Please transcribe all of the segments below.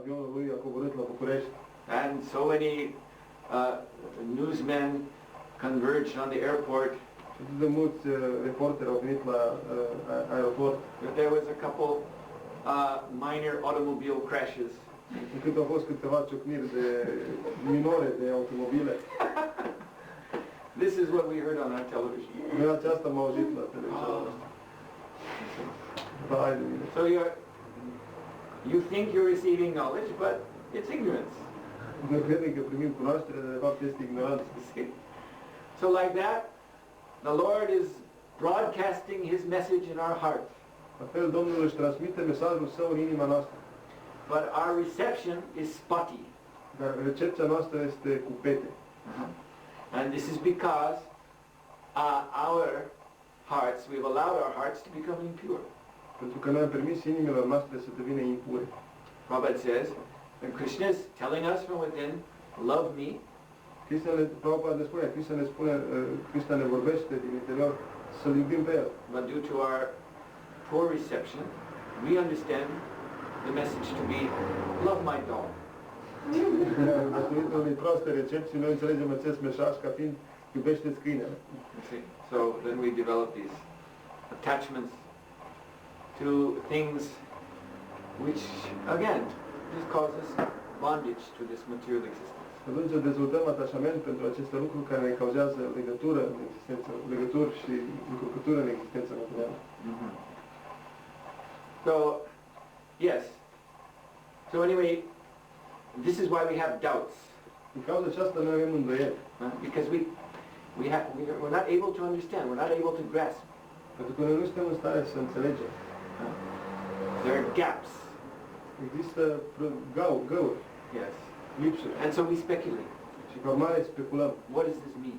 avionul lui a coborât la București. And so many newsmen converged on the airport. Și atât de mulți reporteri au venit la aeroport. There was a couple minor automobile crashes. Încât au fost câteva ciocniri minore de automobile. This is what we heard on our television. Noi aceasta am auzit la televizor. So you think you're receiving knowledge, but it's ignorance. Noi credem că primim cunoaștere, dar de fapt este ignoranță. So like that, the Lord is broadcasting His message in our heart. La fel, Domnul își transmite mesajul Său în inima noastră. But our reception is spotty. Dar recepția noastră este cu pete. And this is because our hearts, we've allowed our hearts to become impure. Pentru că noi am permis inimilor noastre să devină impure. Prabhupada says, when Krishna is telling us from within, love me, Prabhupada ne spune, Krishna ne vorbește din interior să-L iubim pe El. but due to our poor reception, we understand the message to be, love my dog. Datorită unei proaste recepții, noi înțelegem acest mesaj ca fiind, iubește-ți câinele. So then we develop these attachments to things which, again, just causes bondage to this material existence. Atunci dezvoltăm atașament pentru aceste lucruri care ne cauzează legătură în existență, legături și încurcătură în existența materială. So, yes. So anyway, this is why we have doubts. Din cauza aceasta noi avem îndoieli. Because we're not able to understand, we're not able to grasp. Pentru că noi nu suntem în stare să înțelegem. There are gaps. Există găuri. Yes. Lipsuri. And so we speculate. Și ca urmare speculăm. What does this mean?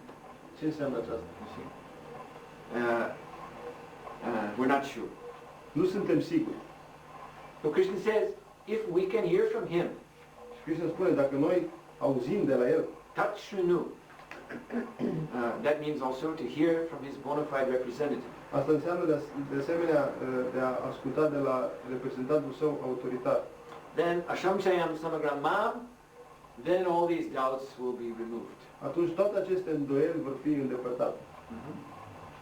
Ce înseamnă aceasta? We're not sure. Nu suntem siguri. So Krishna says, if we can hear from Him, Și Krishna spune, dacă noi auzim de la El, Tat Shrunu, that means also to hear from His bona fide representative. asta înseamnă de asemenea de a asculta de la reprezentantul său autoritar. Then Ashamshayam Samagramam, then all these doubts will be removed. Atunci toate aceste îndoieli vor fi îndepărtate.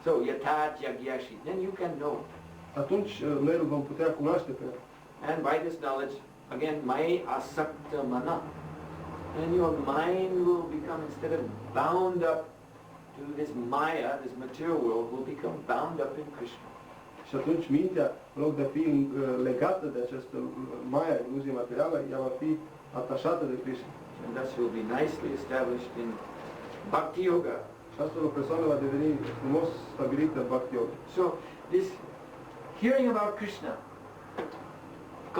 So Yatat Yagyashi, then you can know. Atunci noi îl vom putea cunoaște pe El. And by this knowledge, again, Mai Asakta Mana. Then your mind will become, instead of bound up to this Maya, this material world, will become bound up in Krishna. Și atunci mintea, în loc de a fi legată de această Maya, iluzie materială, ea va fi atașată de Krishna. And thus will be nicely established in Bhakti Yoga. Și astfel o persoană va deveni frumos stabilită în Bhakti Yoga. So this hearing about Krishna,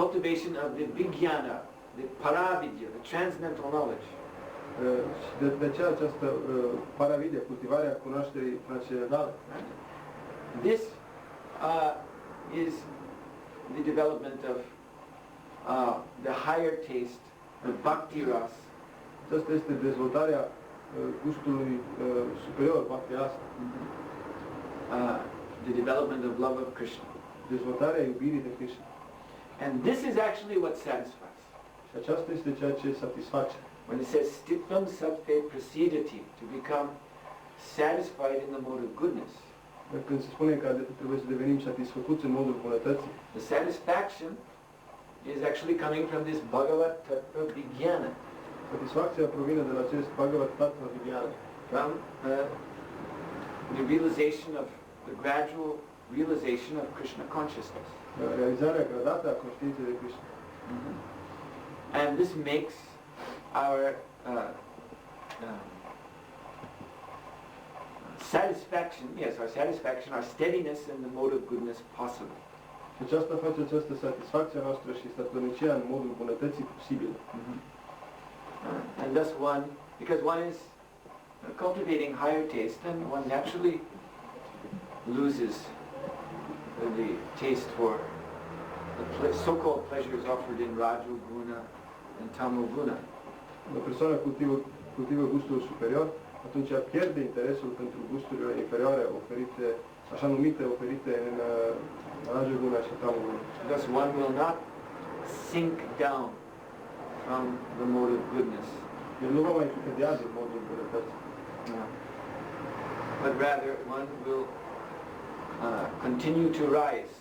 cultivation of the Vijnana, the Paravidya, the transcendental knowledge. De ce această paravidya, cultivarea cunoașterii transcendentale? This is the development of the higher taste, the bhakti ras. Aceasta este dezvoltarea gustului superior, bhakti ras. The development of love of Krishna. Dezvoltarea iubirii de Krishna. And this is actually what satisfies. Și aceasta este ceea ce satisface. When it says stitvam sattve prasidati, to become satisfied in the mode of goodness. Când se spune că trebuie să devenim satisfăcuți în modul bunătății, the satisfaction is actually coming from this Bhagavat Tattva Vijnana. Satisfacția provine de la acest Bhagavat Tattva Vijnana. From the realization of the gradual realization of Krishna consciousness. Realizarea gradată a conștiinței de Krishna. And this makes our satisfaction, our satisfaction, our steadiness in the mode of goodness possible. Și aceasta face această satisfacție a noastră și statornicia în modul bunătății posibil. And thus because one is cultivating higher taste, then one naturally loses the taste for the so-called pleasures offered in Rajoguna and Tamoguna. O persoană cultivă gustul superior, atunci pierde interesul pentru gusturile inferioare oferite, așa numite, oferite în Rajoguna și Tamoguna. Thus one will not sink down from the mode of goodness. El nu va mai cădea din modul bunătății. But rather one will continue to rise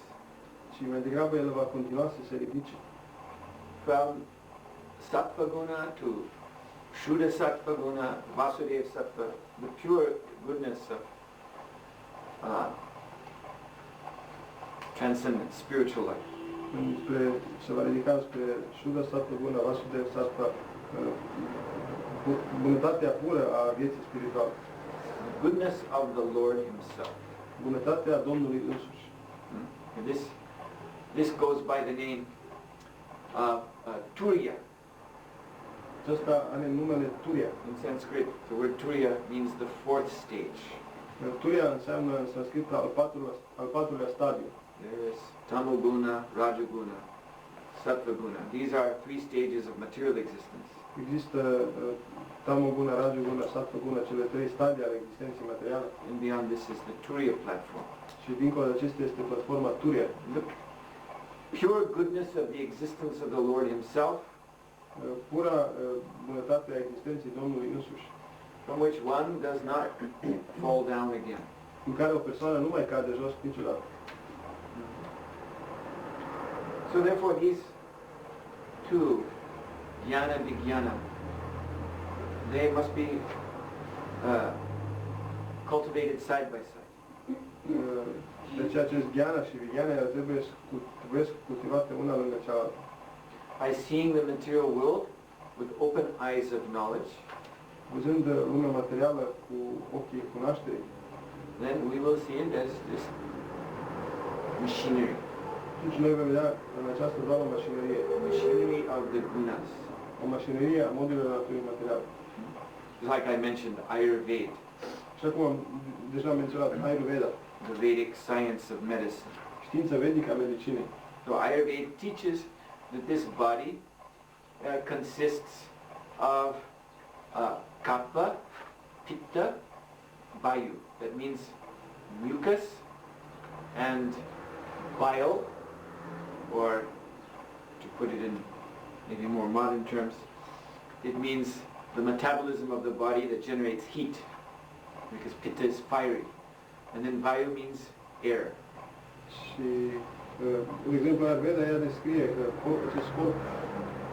Și mai degrabă el va continua să se ridice. from sattva guna to Shuddha sattva guna, Vasudeva sattva, the pure goodness of transcendent spiritual life. Se va ridica spre Shuddha sattva guna, Vasudeva sattva, bunătatea pură a vieții spirituale. The goodness of the Lord Himself. Bunătatea Domnului însuși. And this goes by the name of Turiya. Acesta are numele Turiya. In Sanskrit, the word Turiya means the fourth stage. Turiya înseamnă în sanskrit al patrulea stadiu. There is Tamoguna, Rajaguna, Sattvaguna. These are three stages of material existence. Există Tamoguna, Rajaguna, Sattvaguna, cele trei stadii ale existenței materiale. And beyond this is the Turiya platform. Și dincolo de acestea este platforma Turiya. The pure goodness of the existence of the Lord Himself, Pura bunătate a existenței Domnului însuși, from which one does not fall down again. în care o persoană nu mai cade jos niciodată. So therefore these two, Jnana Vijnana, they must be cultivated side by side. Deci acest Jnana și Vijnana trebuie cultivate una lângă cealaltă. By seeing the material world with open eyes of knowledge, Văzând lumea materială cu ochii cunoașterii, then we will see it as this machinery. atunci noi vom vedea în această doar o mașinărie. Machinery of the gunas. O mașinărie a modelului naturii materiale. Just like I mentioned, Ayurveda, Așa cum am deja menționat, Ayurveda, the Vedic science of medicine. știința vedică a medicinei. So Ayurveda teaches that this body consists of kapha, pitta, vayu. That means mucus and bile, or to put it in maybe more modern terms, it means the metabolism of the body that generates heat, because pitta is fiery. And then vayu means air. Și, de exemplu, Ayurveda ea descrie că acest corp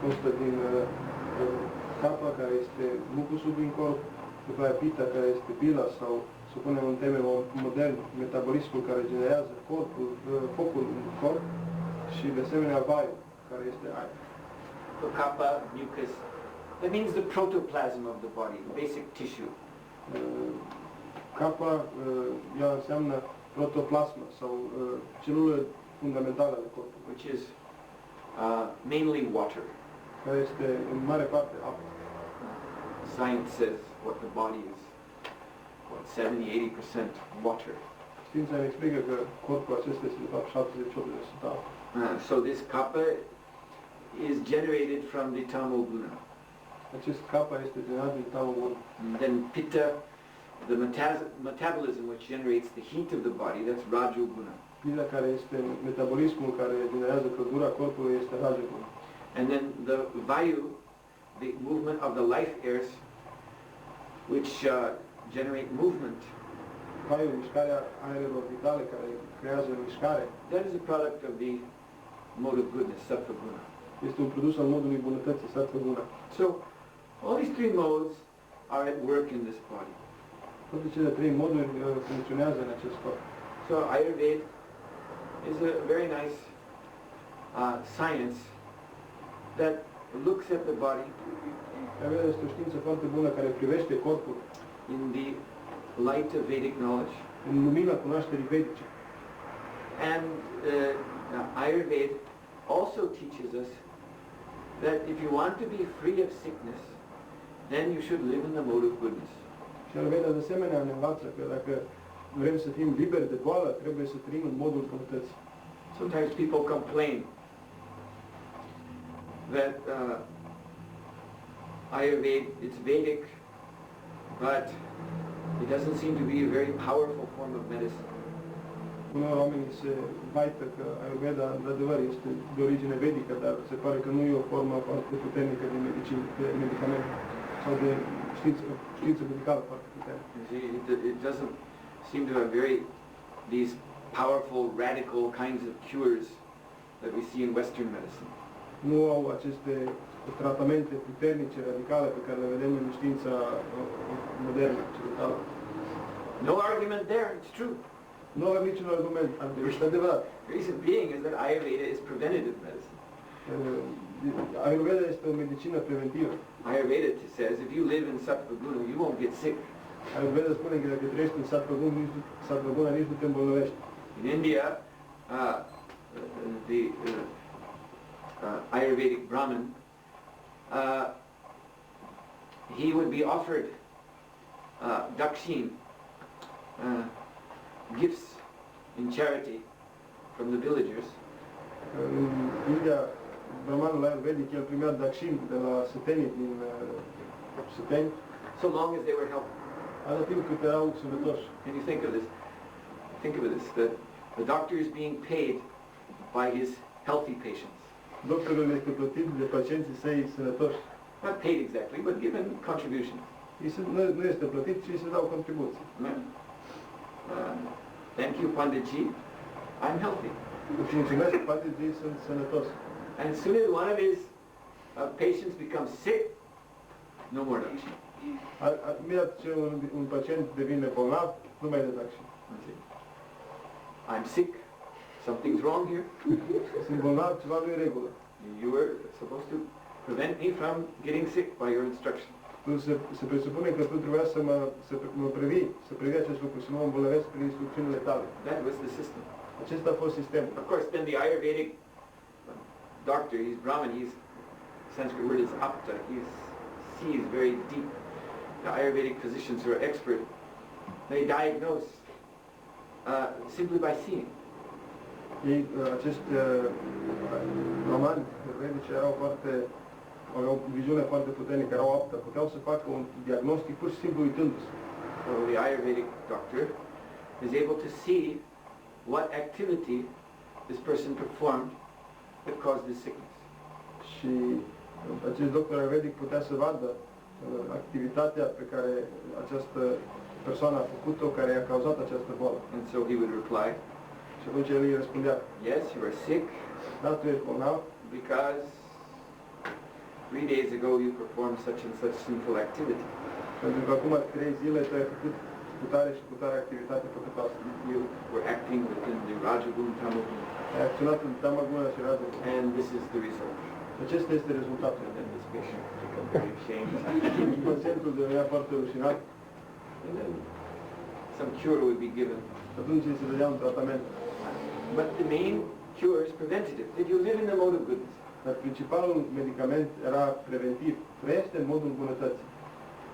constă din capa, care este mucusul din corp, după aia pita, care este bila, sau, să punem în termen modern, metabolismul care generează corpul, focul în corp, și de asemenea vayu, care este aer. So kapha, mucus, that means the protoplasm of the body, the basic tissue. Capa, ea înseamnă protoplasmă, sau celulă fundamentală ale corpului, Which is mainly water. care este în mare parte apă. Science says what the body is, what, 70-80% water. Știința ne explică că corpul acesta este de fapt 70-80% apă. So this kapha is generated from the tamoguna. Acest capa este generat din tamoguna. And then pitta, the metabolism which generates the heat of the body, that's rajoguna. Pila, care este metabolismul care generează căldura corpului, este rajoguna. And then the vayu, the movement of the life airs, which generate movement. Vayu, mișcarea aerelor vitale care creează mișcare, That is a product of the mode of goodness, sattva guna. este un produs al modului bunătății, sattva-guna. So all these three modes are at work in this body. Toate cele trei moduri funcționează în acest corp. So Ayurveda is a very nice science that looks at the body Ayurveda este o știință foarte bună care privește corpul in the light of Vedic knowledge. în lumina cunoașterii vedice. And Ayurveda also teaches us that if you want to be free of sickness, then you should live in the mode of goodness. Și Ayurveda de asemenea ne învață că dacă vrem să fim liberi de boală, trebuie să trăim în modul bunătății. Sometimes people complain that Ayurveda, it's Vedic, but it doesn't seem to be a very powerful form of medicine. Uneori oamenii se vaită că Ayurveda, într-adevăr, este de origine vedică, dar se pare că nu e o formă foarte puternică de medicină, de medicament sau de știință medicală foarte puternică. You see, it doesn't seem to have these powerful, radical kinds of cures that we see in Western medicine. Nu au aceste tratamente puternice, radicale, pe care le vedem în știința modernă, occidentală. No argument there, it's true. Nu avem niciun argument, este adevărat. The reason being is that Ayurveda is preventative medicine. Ayurveda este o medicină preventivă. Ayurveda says if you live in Sattva Guna, you won't get sick. Ayurveda spune că dacă trăiești în Sattva Guna, nici nu te îmbolnăvești. In India, the Ayurvedic Brahmin, he would be offered dakshin, gifts in charity from the villagers. În India, brahmanul ayurvedic, el primea dakshin de la sătenii din săteni, So long as they were healthy. atât timp cât erau sănătoși. Can you think of this? Think of this, that the doctor is being paid by his healthy patients. Doctorul este plătit de pacienții săi sănătoși. Not paid exactly, but given contribution. Nu este plătit, ci se dau contribuții. Thank you, Panditji. I'm healthy. Și mulțumesc, Panditji, sunt sănătos. And as soon as one of his patients becomes sick, no more dakshin. Imediat ce un pacient devine bolnav, nu mai dă dakshin. I'm sick. Something's wrong here. Sunt bolnav, ceva nu e în regulă. You were supposed to prevent me from getting sick by your instruction. Se presupune că tu trebuia să mă previi acest lucru, să nu mă îmbolnăvesc prin instrucțiunile tale. That was the system. Acesta a fost sistemul. Of course, then the Ayurvedic doctor, he's Brahmin, Sanskrit word is apta, he sees very deep. The Ayurvedic physicians who are expert, they diagnose simply by seeing. Ei, acești romani ayurvedici aveau o viziune foarte puternică, erau aptă, puteau să facă un diagnostic pur și simplu uitându-se. So the Ayurvedic doctor is able to see what activity this person performed that caused this sickness. Și acest doctor ayurvedic putea să vadă activitatea pe care această persoană a făcut-o, care i-a cauzat această boală. And so he would reply, și atunci el îi răspundea, yes, you are sick, da, tu ești bolnav, because 3 days ago you performed such and such sinful activity. Pentru că acum 3 zile tu ai făcut cu tare și cu tare activitate păcătoasă. You were acting within the Rajaguna, Tamaguna. Ai acționat în Tamaguna și Rajaguna. And this is the result. Acesta este rezultatul. And then this patient became very ashamed. Pacientul devenea foarte rușinat. And then some cure would be given. Atunci se dădea un tratament. But the main cure is preventative. If you live in the mode of goodness. Dar principalul medicament era preventiv. Trăiește în modul bunătății.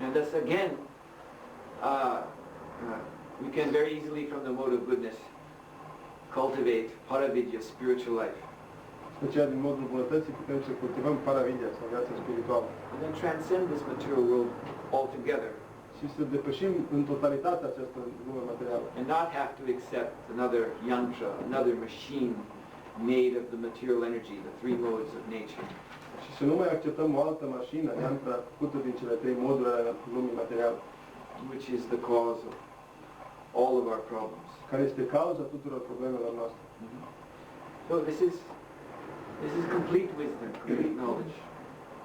And thus again, we can very easily from the mode of goodness cultivate paravidya, spiritual life. Special din modul bunătății putem să cultivăm paravidya sau viața spirituală. And then transcend this material world altogether. Și să depășim în totalitate această lume materială. And not have to accept another yantra, another machine made of the material energy, the 3 modes of nature. Și să nu mai acceptăm o altă mașină, yantra, făcută din cele 3 moduri ale lumii materiale. Which is the cause of all of our problems. Care este cauza tuturor problemelor noastre. So this is complete wisdom, complete knowledge.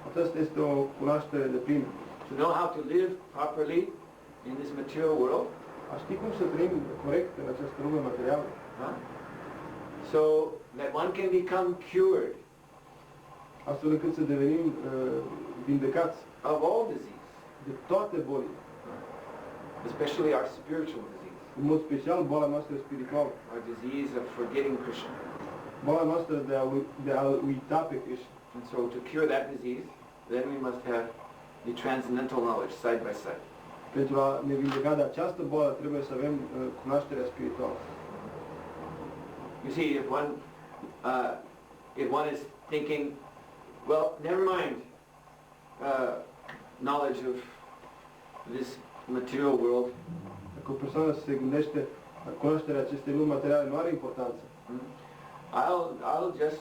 Aceasta este o cunoaștere de plină. To know how to live properly in this material world. A ști cum să trăim corect în această lume materială. So that one can become cured. Astfel încât să devenim vindecați of all disease. De toate bolile. Especially our spiritual disease. În mod special boala noastră spirituală. Our disease of forgetting Krishna. Boala noastră de a uita pe Krishna. And so to cure that disease, then we must have the transcendental knowledge side by side. Pentru a ne vindeca de această boală trebuie să avem cunoașterea spirituală. You see, if one is thinking, well, never mind knowledge of this material world. Dacă o persoană se gândește, Cunoașterea acestei lumi materiale nu are importanță. I'll just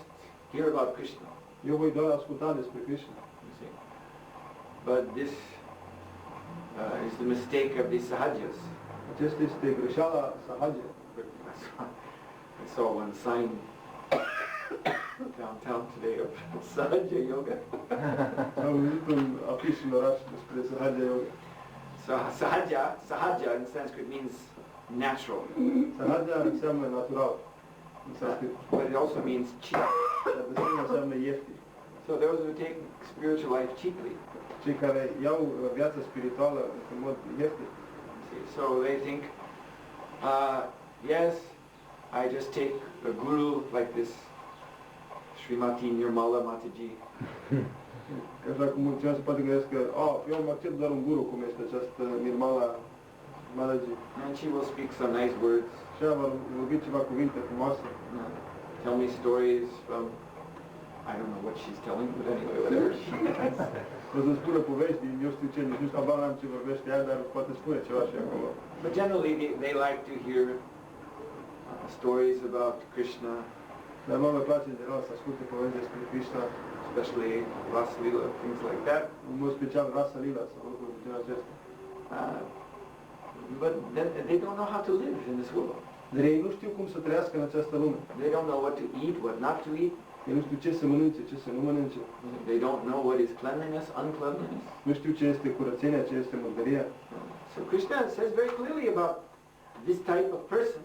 hear about Krishna. Eu voi doar asculta despre Krishna. You see. But this is the mistake of the sahajas. Acesta este greșeala sahaja. I saw one sign downtown today of Sahaja Yoga. Am văzut un afiș în oraș despre sahaja yoga. So sahaja in Sanskrit means natural. Sahaja înseamnă natural în sanskrit. But it also means cheap. Dar de asemenea înseamnă ieftin. So those who take spiritual life cheaply. Cei care iau viața spirituală în mod ieftin. So they think, yes, I just take a guru like this Srimati Nirmala Mataji. Așa cum cineva se poate gândesc că, eu mă accept doar un guru, cum este această Nirmala Mataji. And she will speak some nice words. Și ea va vorbi ceva cuvinte frumoase. Tell me stories from, I don't know what she's telling, but anyway, whatever she does. O să spună povești din eu știu ce, nici nu știu, habar n-am ce vorbește ea, dar poate spune ceva și acolo. But generally they like to hear stories about Krishna. Dar mă place în general să asculte povești despre Krishna, especially Rasa Lila, things like that. În mod special Rasa Lila sau lucruri de genul acesta. But then they don't know how to live in this world. Dar ei nu știu cum să trăiască în această lume. They don't know what to eat, what not to eat. Ei nu știu ce să mănânce, ce să nu mănânce. They don't know what is cleanliness, uncleanliness. Nu știu ce este curățenia, ce este murdăria. So Krishna says very clearly about this type of person.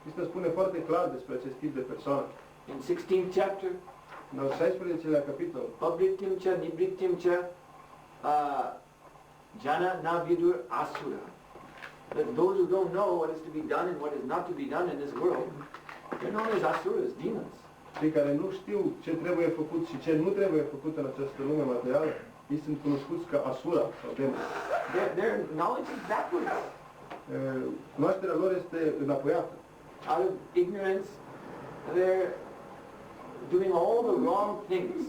Krishna spune foarte clar despre acest tip de persoană. In 16th chapter, în al 16-lea capitol, Pavritim cha, Nivritim cha, Jnana Vijnana Asura. That those who don't know what is to be done and what is not to be done in this world, they're known as asuras, demons. Cei care nu știu ce trebuie făcut și ce nu trebuie făcut în această lume materială, ei sunt cunoscuți ca asura sau demoni. Their knowledge is backwards. Cunoașterea lor este înapoiată. Out of ignorance, they're doing all the wrong things.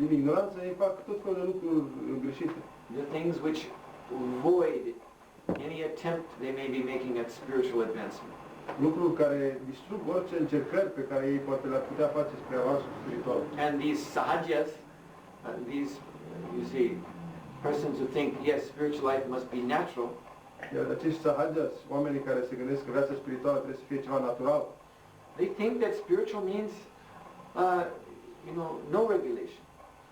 Din ignoranță ei fac tot felul de lucruri greșite. The things which void any attempt they may be making at spiritual advancement. Lucruri care distrug orice încercări pe care ei poate le-ar putea face spre avansul spiritual. And these sahajas, these, you see, persons who think, yes, spiritual life must be natural. Iar acești sahajas, oamenii care se gândesc că viața spirituală trebuie să fie ceva natural, they think that spiritual means, no regulation.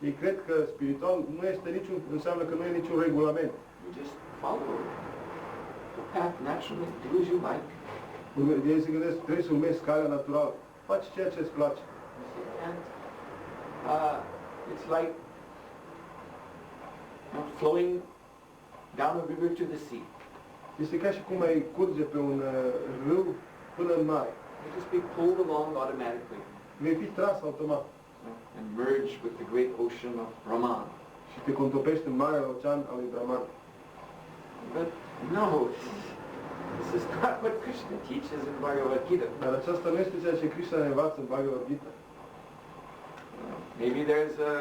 Ei cred că spiritual nu este înseamnă că nu e niciun regulament. You just follow the path naturally, do as you like. Ei se gândesc, trebuie să urmezi calea naturală. Faci ceea ce îți place. And it's like flowing down a river to the sea. Este ca și cum ai curge pe un râu până în mare. You just be pulled along automatically. Vei fi tras automat. And merge with the great ocean of Brahman. Și te contopești în marele ocean al lui Brahman. But no, this is not what Krishna teaches in Bhagavad Gita. Dar aceasta nu este ceea ce Krishna ne învață în Bhagavad Gita. Maybe there's a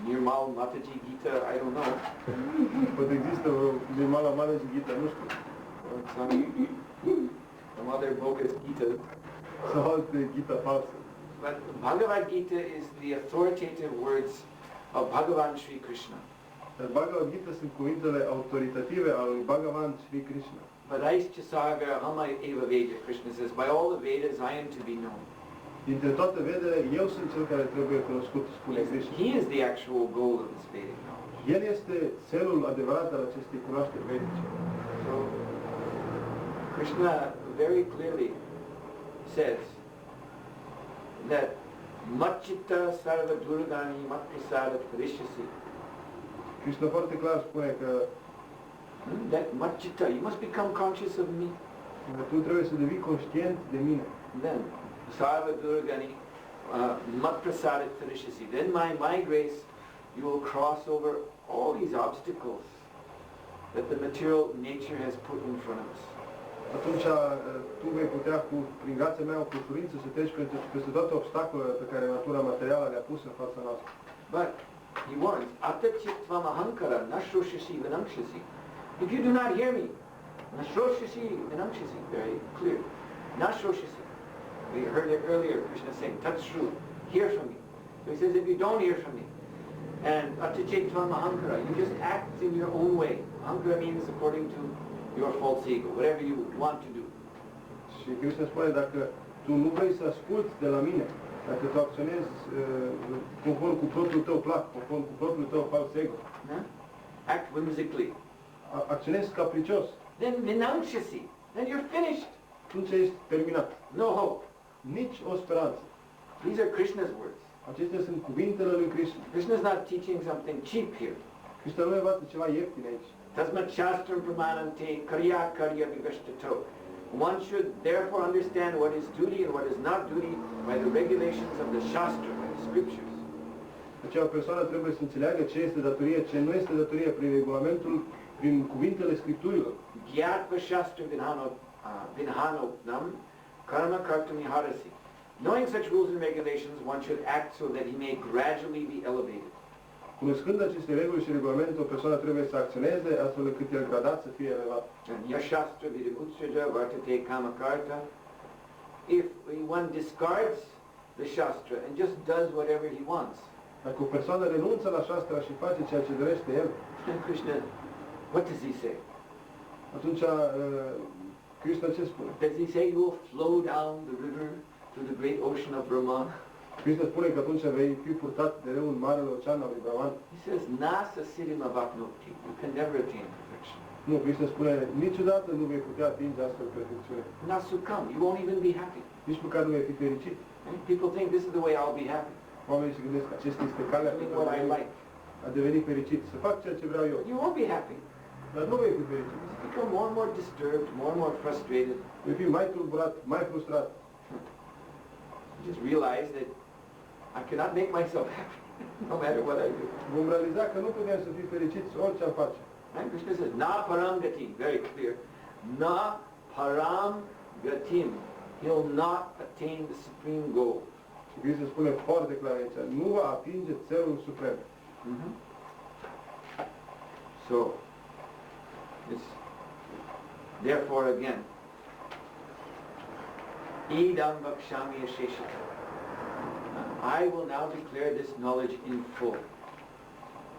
Nirmal Mataji Gita, I don't know. Poate există o Nirmala Mataji Gita, nu știu. Or some other bogus Gita. Sau alte Gita false. But Bhagavad Gita is the authoritative words of Bhagavan Sri Krishna. Dar Bhagavad Gita sunt cuvintele autoritative ale lui Bhagavan Sri Krishna. Vadaischa Saga Ama Eva Veda, Krishna says, by all the Vedas I am to be known. Dintre toate vedele, eu sunt cel care trebuie cunoscut, spune Krishna. He is the actual goal of this Vedic knowledge. El este celul adevărat al acestei cunoașteri vedice. So, Krishna very clearly says that Machita Sarva Durgani Matprasada Parishyasi. Krishna foarte clar spune că that Machita, you must become conscious of me. Tu trebuie să devii conștient de mine. Then, Sarva Durgani Matprasada Parishyasi. Then my grace, you will cross over all these obstacles that the material nature has put in front of us. Atunci tu vei putea, prin grația mea, cu ușurință să treci peste toate obstacolele pe care natura materială le-a pus în fața noastră. But he warns, Atachitvam ahankara nashroshasi vinamshasi. If you do not hear me, Nasroshasi, Vinamshasi, very clear. Nasroshasi. We heard it earlier, Krishna saying, Tatshru, hear from me. So he says, if you don't hear from me, and Atachetvam Ahankara, you just act in your own way. Ahankara means according to your false ego, whatever you want to do. Și Krishna spune, dacă tu nu vrei să asculți de la mine, dacă tu acționezi conform cu propriul tău plac, conform cu propriul tău fals ego, act whimsically, acționezi capricios, then Vinamshasi, then you're finished. atunci ești terminat. No hope. Nici o speranță. These are Krishna's words. Acestea sunt cuvintele lui Krishna. Krishna's not teaching something cheap here. Krishna nu învață ceva ieftin aici. Tasmat shastram pramanante karya karya vivashtato. One should therefore understand what is duty and what is not duty by the regulations of the Shastra, by the scriptures. Deci o persoană trebuie să înțeleagă ce este datorie, ce nu este datorie prin regulamentul, prin cuvintele Scripturilor. Gyatva shastra vinhanopnam karma kartumi harasi. Knowing such rules and regulations, one should act so that he may gradually be elevated. Cunoscând aceste reguli și regulamente, o persoană trebuie să acționeze astfel încât el gradat să fie elevat. And yashastra vidimutsraja vartate kamakarta. If one discards the shastra and just does whatever he wants, Dacă o persoană renunță la șastra și face ceea ce dorește el, Krishna, what does he say? atunci Krishna ce spune? Does he say you will flow down the river to the great ocean of Brahman? Krishna spune că atunci vei fi purtat de râul Marele Ocean al lui Brahman. He says, Nasa siddhim avapnoti. You can never attain perfection. Nu, Krishna spune, niciodată nu vei putea atinge astfel perfecțiune. Nasukam, you won't even be happy. Nici măcar nu vei fi fericit. And people think this is the way I'll be happy. Oamenii se gândesc că acesta este calea Doing what I like. a deveni fericit, să fac ceea ce vreau eu. But you won't be happy. Dar nu vei fi fericit. You become more and more disturbed, more and more frustrated. Vei fi mai tulburat, mai frustrat. You just realize that I cannot make myself happy, no matter what I do. Vom realiza că nu putem să fim fericiți orice am face. And Krishna says, Na param gatim, very clear. Na param gatim. He'll not attain the supreme goal. Și Krishna spune foarte clar aici, nu va atinge țelul suprem. So, therefore again, idam vakshami asheshita. I will now declare this knowledge in full.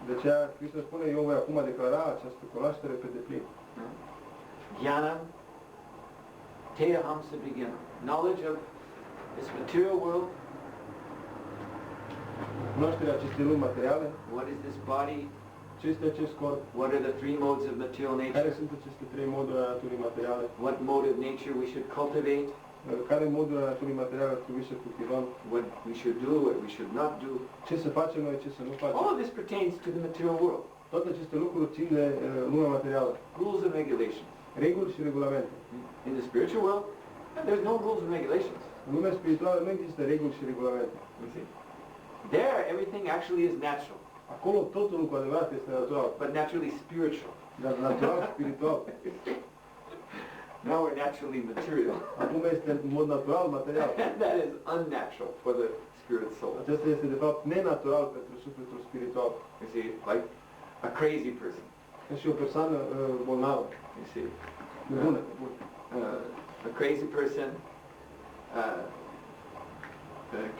De aceea Krishna spune, eu voi acum declara această cunoaștere pe deplin. Jnanam tehamsa vijnana. Knowledge of this material world. Cunoașterea acestei lumi materiale, What is this body? ce este acest corp, What are the three modes of material care nature? sunt aceste trei moduri ale naturii materiale, What mode of nature we should cultivate? care moduri ale naturii materiale ar trebui să cultivăm, What we should do, what we should not do. ce să facem noi, ce să nu facem. All of this pertains to the material world. Toate aceste lucruri țin de lumea materială. Rules and regulations. Reguli și regulamente. In the spiritual world, there's no rules and regulations. În lumea spirituală nu există reguli și regulamente. You see? There, everything actually is natural, Acolo totul cu adevărat este natural, but naturally spiritual. dar natural spiritual. Now we're naturally material. Acum este în mod natural material. And that is unnatural for the spirit soul. Acesta este de fapt nenatural pentru sufletul spiritual. You see, like a crazy person. Ca și o persoană bolnavă, You see, nebună. a crazy person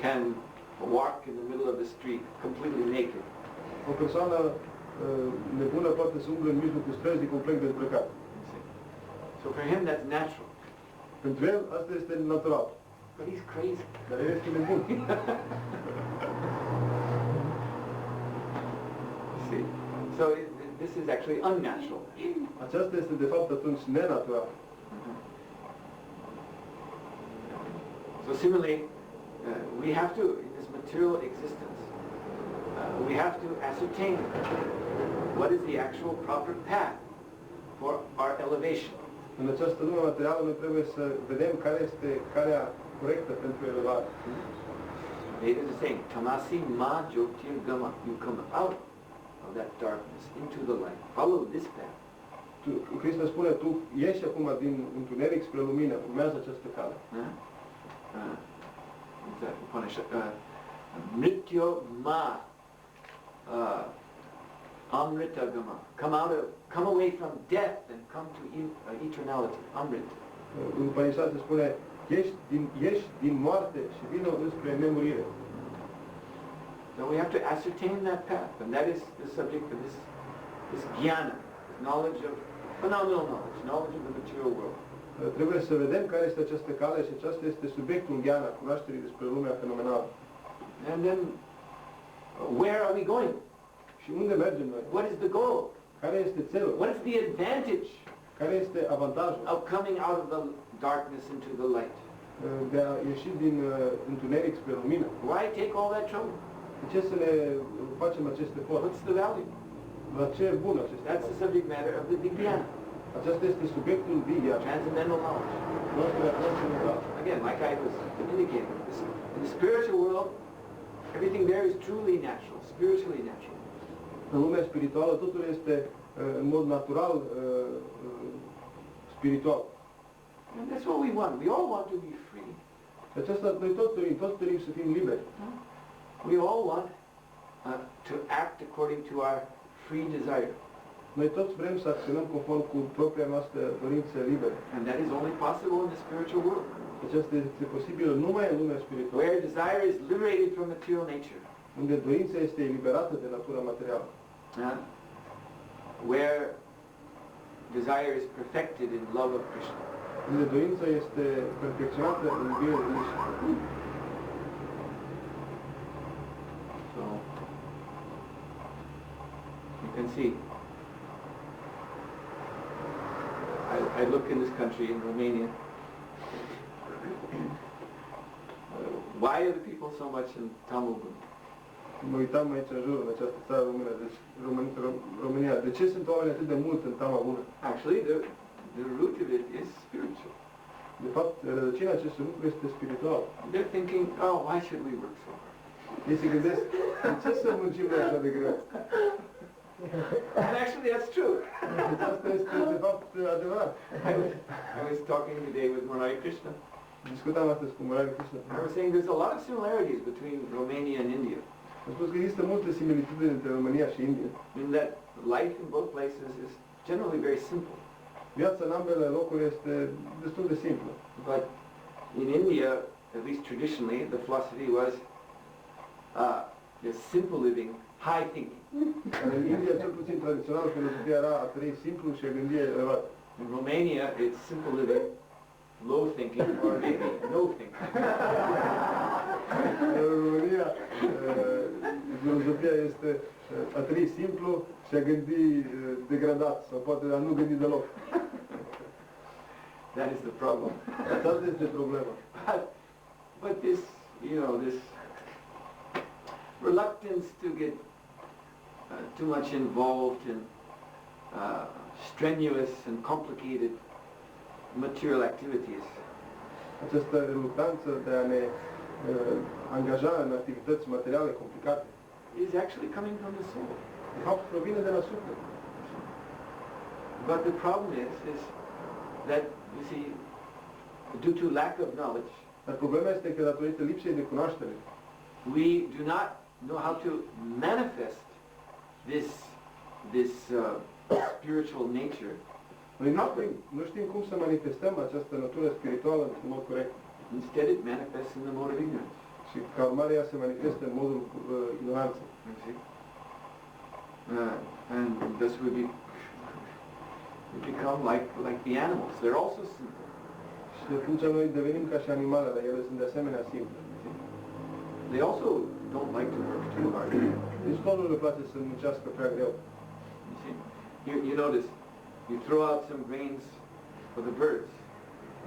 can walk in the middle of the street completely naked. O persoană nebună poate să umble în mijlocul străzii complet dezbrăcat. You see. So for him that's natural. Pentru el asta este natural, But he's crazy. dar el este nebun. You see. So this is actually unnatural. Aceasta este de fapt atunci nenatural. So similarly, we have to, in this material existence, we have to ascertain what is the actual proper path for our elevation. În această lume materială noi trebuie să vedem care este calea corectă pentru elevare. Vedas is saying, Tamasi ma jyotirgama. You come out of that darkness into the light. Follow this path. Krishna spune, tu ieși acum din întuneric spre lumină, urmează această cale. Mrityo ma Amritagama. Come away from death and come to eternality. Amrit. În Upanishad se spune, ieși din moarte și vină înspre nemurire. So we have to ascertain that path, and that is the subject of this jnana, knowledge of phenomenal knowledge of the material world. Trebuie să vedem care este această cale și aceasta este subiectul jnana, cunoașterii despre lumea fenomenală. And then, where are we going? Și unde mergem noi? What is the goal? Care este țelul? What is the advantage Care este avantajul of coming out of the darkness into the light? de a ieși din întuneric spre lumină? Why take all that trouble? De ce să ne facem aceste eforturi? What's the value? La ce e bun acesta? That's the subject matter of the Vijnana, Acesta este subiectul Vijnana, transcendental knowledge. cunoașterea transcendentală. Again, like I was indicating, in the spiritual world, everything there is truly natural, spiritually natural. În lumea spirituală totul este în mod natural spiritual. And that's what we want. We all want to be free. Aceasta noi tot dorim să fim liberi. We all want to act according to our free desire. Noi toți vrem să acționăm conform cu propria noastră dorință liberă. And that is only possible in the spiritual world, Aceasta este posibilă numai în lumea spirituală, where desire is liberated from material nature, unde dorința este eliberată de natura materială, where desire is perfected in love of Krishna. unde dorința este perfecționată în iubire de Krishna. So, you can see, I look in this country, in Romania, why are the people so much in Tamil Gun? Mă uitam aici în jur, în această țară română, deci România. De ce sunt oameni atât de mult în Tama Bună? Actually, the root of it is spiritual. De fapt, rădăcina acestui lucru este spiritual. They're thinking, oh, why should we work so hard? Ei se gândesc, de ce să muncim noi așa de greu? And actually, that's true. Deci asta este, de fapt, adevărat. I was talking today with Murari Krishna. Discutam astăzi cu Murari Krishna. I was saying there's a lot of similarities between Romania and India. Am spus că există multe similitudini între România și India. In that life in both places is generally very simple. Viața în ambele locuri este destul de simplă. But in India, at least traditionally, the philosophy was just simple living, high thinking. În India, cel puțin tradițional, filozofia era a trăi simplu și a gândi elevat. In Romania, it's simple living, low thinking, or maybe no thinking. În România, filozofia este a trăi simplu și a gândi degradat, sau poate a nu gândi deloc. That is the problem. Asta este problema. But this, this reluctance to get too much involved in strenuous and complicated material activities. Această reluctanță de a ne angaja în activități materiale complicate Is actually coming from the soul. de fapt provine de la suflet. But the problem is that, you see, due to lack of knowledge, Dar problema este că datorită lipsei de cunoaștere, we do not know how to manifest this spiritual nature. noi nu știm cum să manifestăm această natură spirituală într-un mod corect. Instead, it manifests in the mode of ignorance. Și ca urmare ea se manifestă în modul ignoranței. You see? And thus we become like the animals. They're also simple. Și atunci noi devenim ca și animalele, ele sunt de asemenea simple. They also don't like to work too hard. Deci tot nu le place să muncească prea greu. You see? You notice, you throw out some grains for the birds.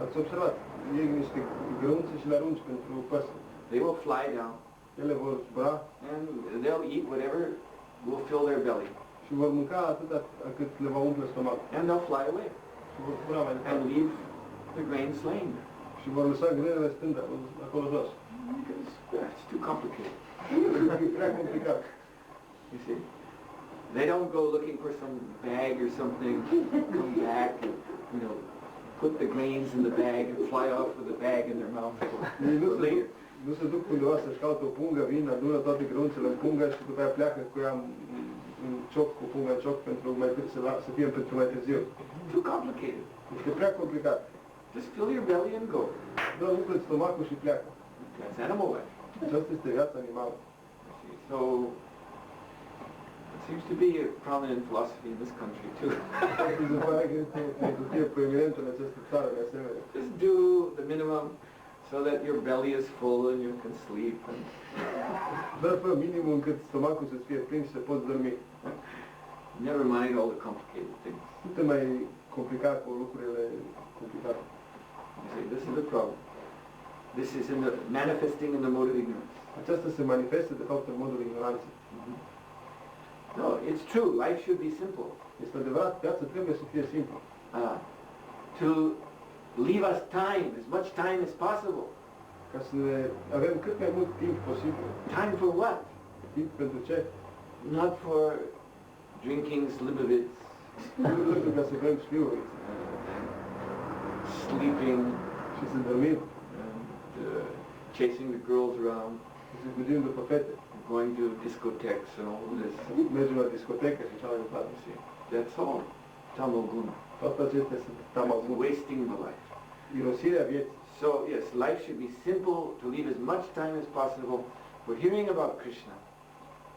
Ați observat, iei niște grăunțe și le arunci pentru păsări. They will fly down Ele vor zbura and they'll eat whatever will fill their belly. și vor mânca atâta cât le va umple stomacul. And they'll fly away Și vor zbura mai and departe. leave the grains laying there. Și vor lăsa grânele stând acolo jos. Because it's too complicated. E prea complicat. You see? They don't go looking for some bag or something, come back and, put the grains in the bag and fly off with the bag in their mouth later. Nu se duc undeva să-și caute o pungă, vin, adună toate grăunțele în pungă și după aia pleacă cu ea un cioc cu punga în cioc pentru să fie pentru mai târziu. Too complicated. Este prea complicat. Just fill your belly and go. Doar umple stomacul și pleacă. That's animal life. Aceasta este viața animală. So, it seems to be a prominent philosophy in this country too. Se pare că este o filozofie proeminentă în această țară de asemenea. Just do the minimum so that your belly is full and you can sleep. Doar fă minimul încât stomacul să fie plin și să poți dormi. Never mind all the complicated things. Nu te mai complica cu lucrurile complicate. You see, this is the problem. This is manifesting in the mode of ignorance. Aceasta se manifestă de fapt în modul ignoranței. No, it's true. Life should be simple. Este adevărat, viața trebuie să fie simplă. To leave us time, as much time as possible. Ca să avem cât mai mult timp posibil. Time for what? Timp pentru ce? Not for drinking slivovitz. Nu pentru ca să bem șliuri. Sleeping. Și să dormim. And chasing the girls around. Și să fugim după fete. Going to discotheques and all this. Mergem la discotecă și așa mai departe. That's all. Tamoguna. Toate acestea sunt tamaguna. Wasting the life. Irosirea vieții. So yes, life should be simple, to leave as much time as possible for hearing about Krishna.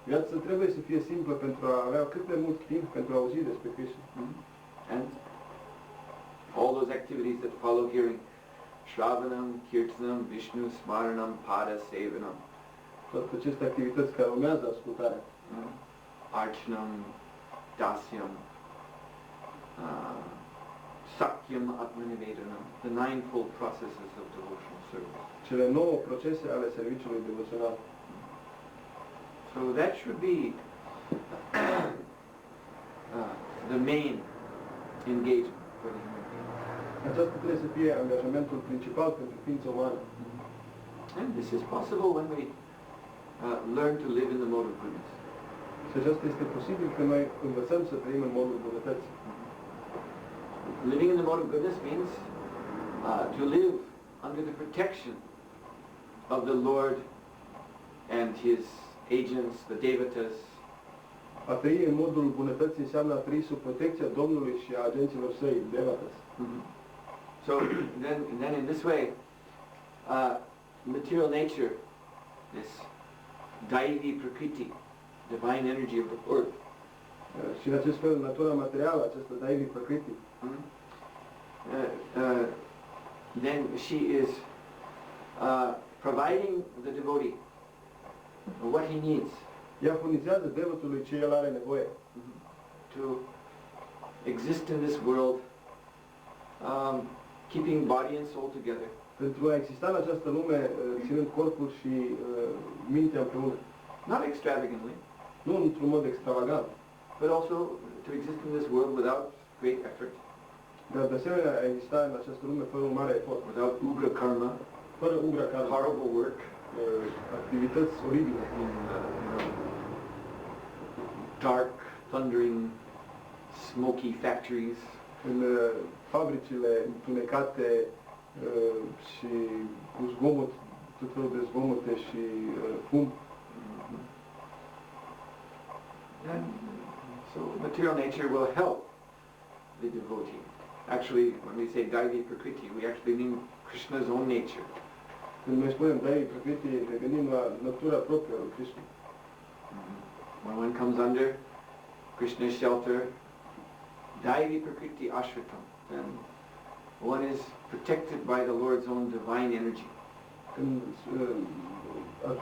Viața trebuie să fie simplă pentru a avea cât mai mult timp pentru a auzi despre Krishna. And all those activities that follow hearing. Shravanam, Kirtanam, Vishnu, Smaranam, Pada, Sevanam. Toate aceste activități care urmează ascultarea. Archanam, Dasyam, Sakyam, Atmanivedanam, the ninefold processes of devotional service. Cele 9 procese ale serviciului devoțional. So that should be the main engagement for the human being. Aceasta trebuie să fie angajamentul principal pentru ființa umană. And this is possible when we learn to live in the mode of goodness. Și aceasta este posibil când noi învățăm să trăim în modul bunătății. Living in the mode of goodness means to live under the protection of the Lord and His agents, the devatas. A trăi în modul bunătății înseamnă a trăi sub protecția Domnului și a agenților săi, devatas. So then in this way, material nature, this Daivi Prakriti, divine energy of the earth. Și în acest fel, natura materială, această Daivi Prakriti, then she is providing the devotee what he needs. Ea furnizează devotului ce el are nevoie. To exist in this world, keeping body and soul together. Pentru a exista în această lume, ținând corpul și mintea împreună. Not extravagantly. Nu într-un mod extravagant. But also to exist in this world without great effort. Dar de asemenea a exista în această lume fără un mare efort. Without ugra karma. Fără ugra karma. Horrible work. Activități oribile. In dark, thundering, smoky factories. În fabricile întunecate și cu zgomot, tot felul de zgomote și fum. And so material nature will help the devotee. Actually, when we say Daivi Prakriti, we actually mean Krishna's own nature. Când noi spunem Daivi Prakriti, ne gândim la natura proprie a lui Krishna. When one comes under Krishna's shelter, Daivi Prakriti Ashritam, then one is protected by the Lord's own divine energy. Când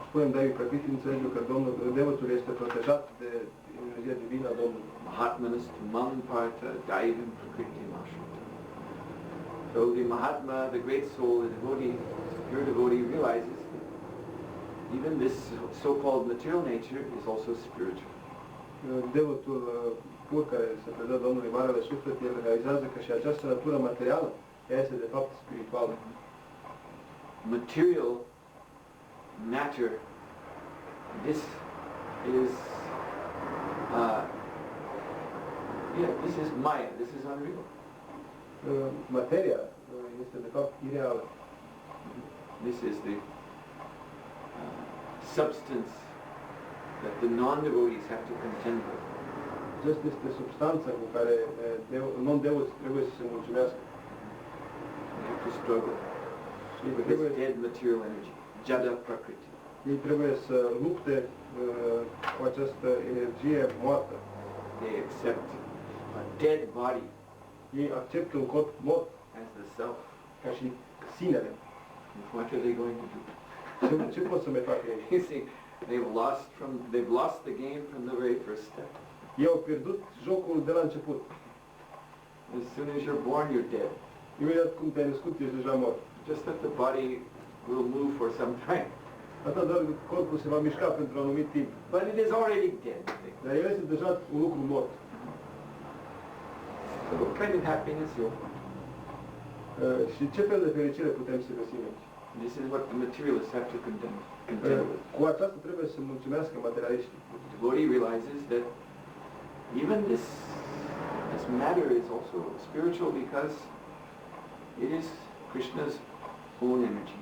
spunem Daivi Prakriti, înțelegem că Domnul, devotul este protejat de energia divină a Domnului. Mahatmanas mam parta Daivim Prakriti Ashritam. So the Mahatma, the great soul, the devotee, pure devotee realizes that even this so-called material nature is also spiritual. Devotul pur care se predă Domnului Marele Suflet, el realizează că și această natură materială ea este de fapt spirituală. Material matter, this is this is Maya, this is unreal. Materia este de fapt ireală. This is the substance that the non-devotees have to contend with. Aceasta este substanța cu care non-devoți trebuie să se mulțumească. They have to struggle with this dead material energy, jada prakriti. Ei trebuie să lupte cu această energie moartă. They accept a dead body Ei acceptă un corp mort as the self. ca și sinele. What are they going to do? Ce pot să mai facă ei? You see, they've lost the game from the very first step. Ei au pierdut jocul de la început. As soon as you're born, you're dead. Imediat cum te-ai născut, ești deja mort. Just that the body will move for some time. Asta doar corpul se va mișca pentru un anumit timp. But it is already dead. Dar el este deja un lucru mort. So what kind of happiness you'll find? Și ce fel de fericire putem să găsim aici? This is what the materialists have to contend with. Cu aceasta trebuie să mulțumească materialiștii. The devotee realizes that even this matter is also spiritual because it is Krishna's own energy.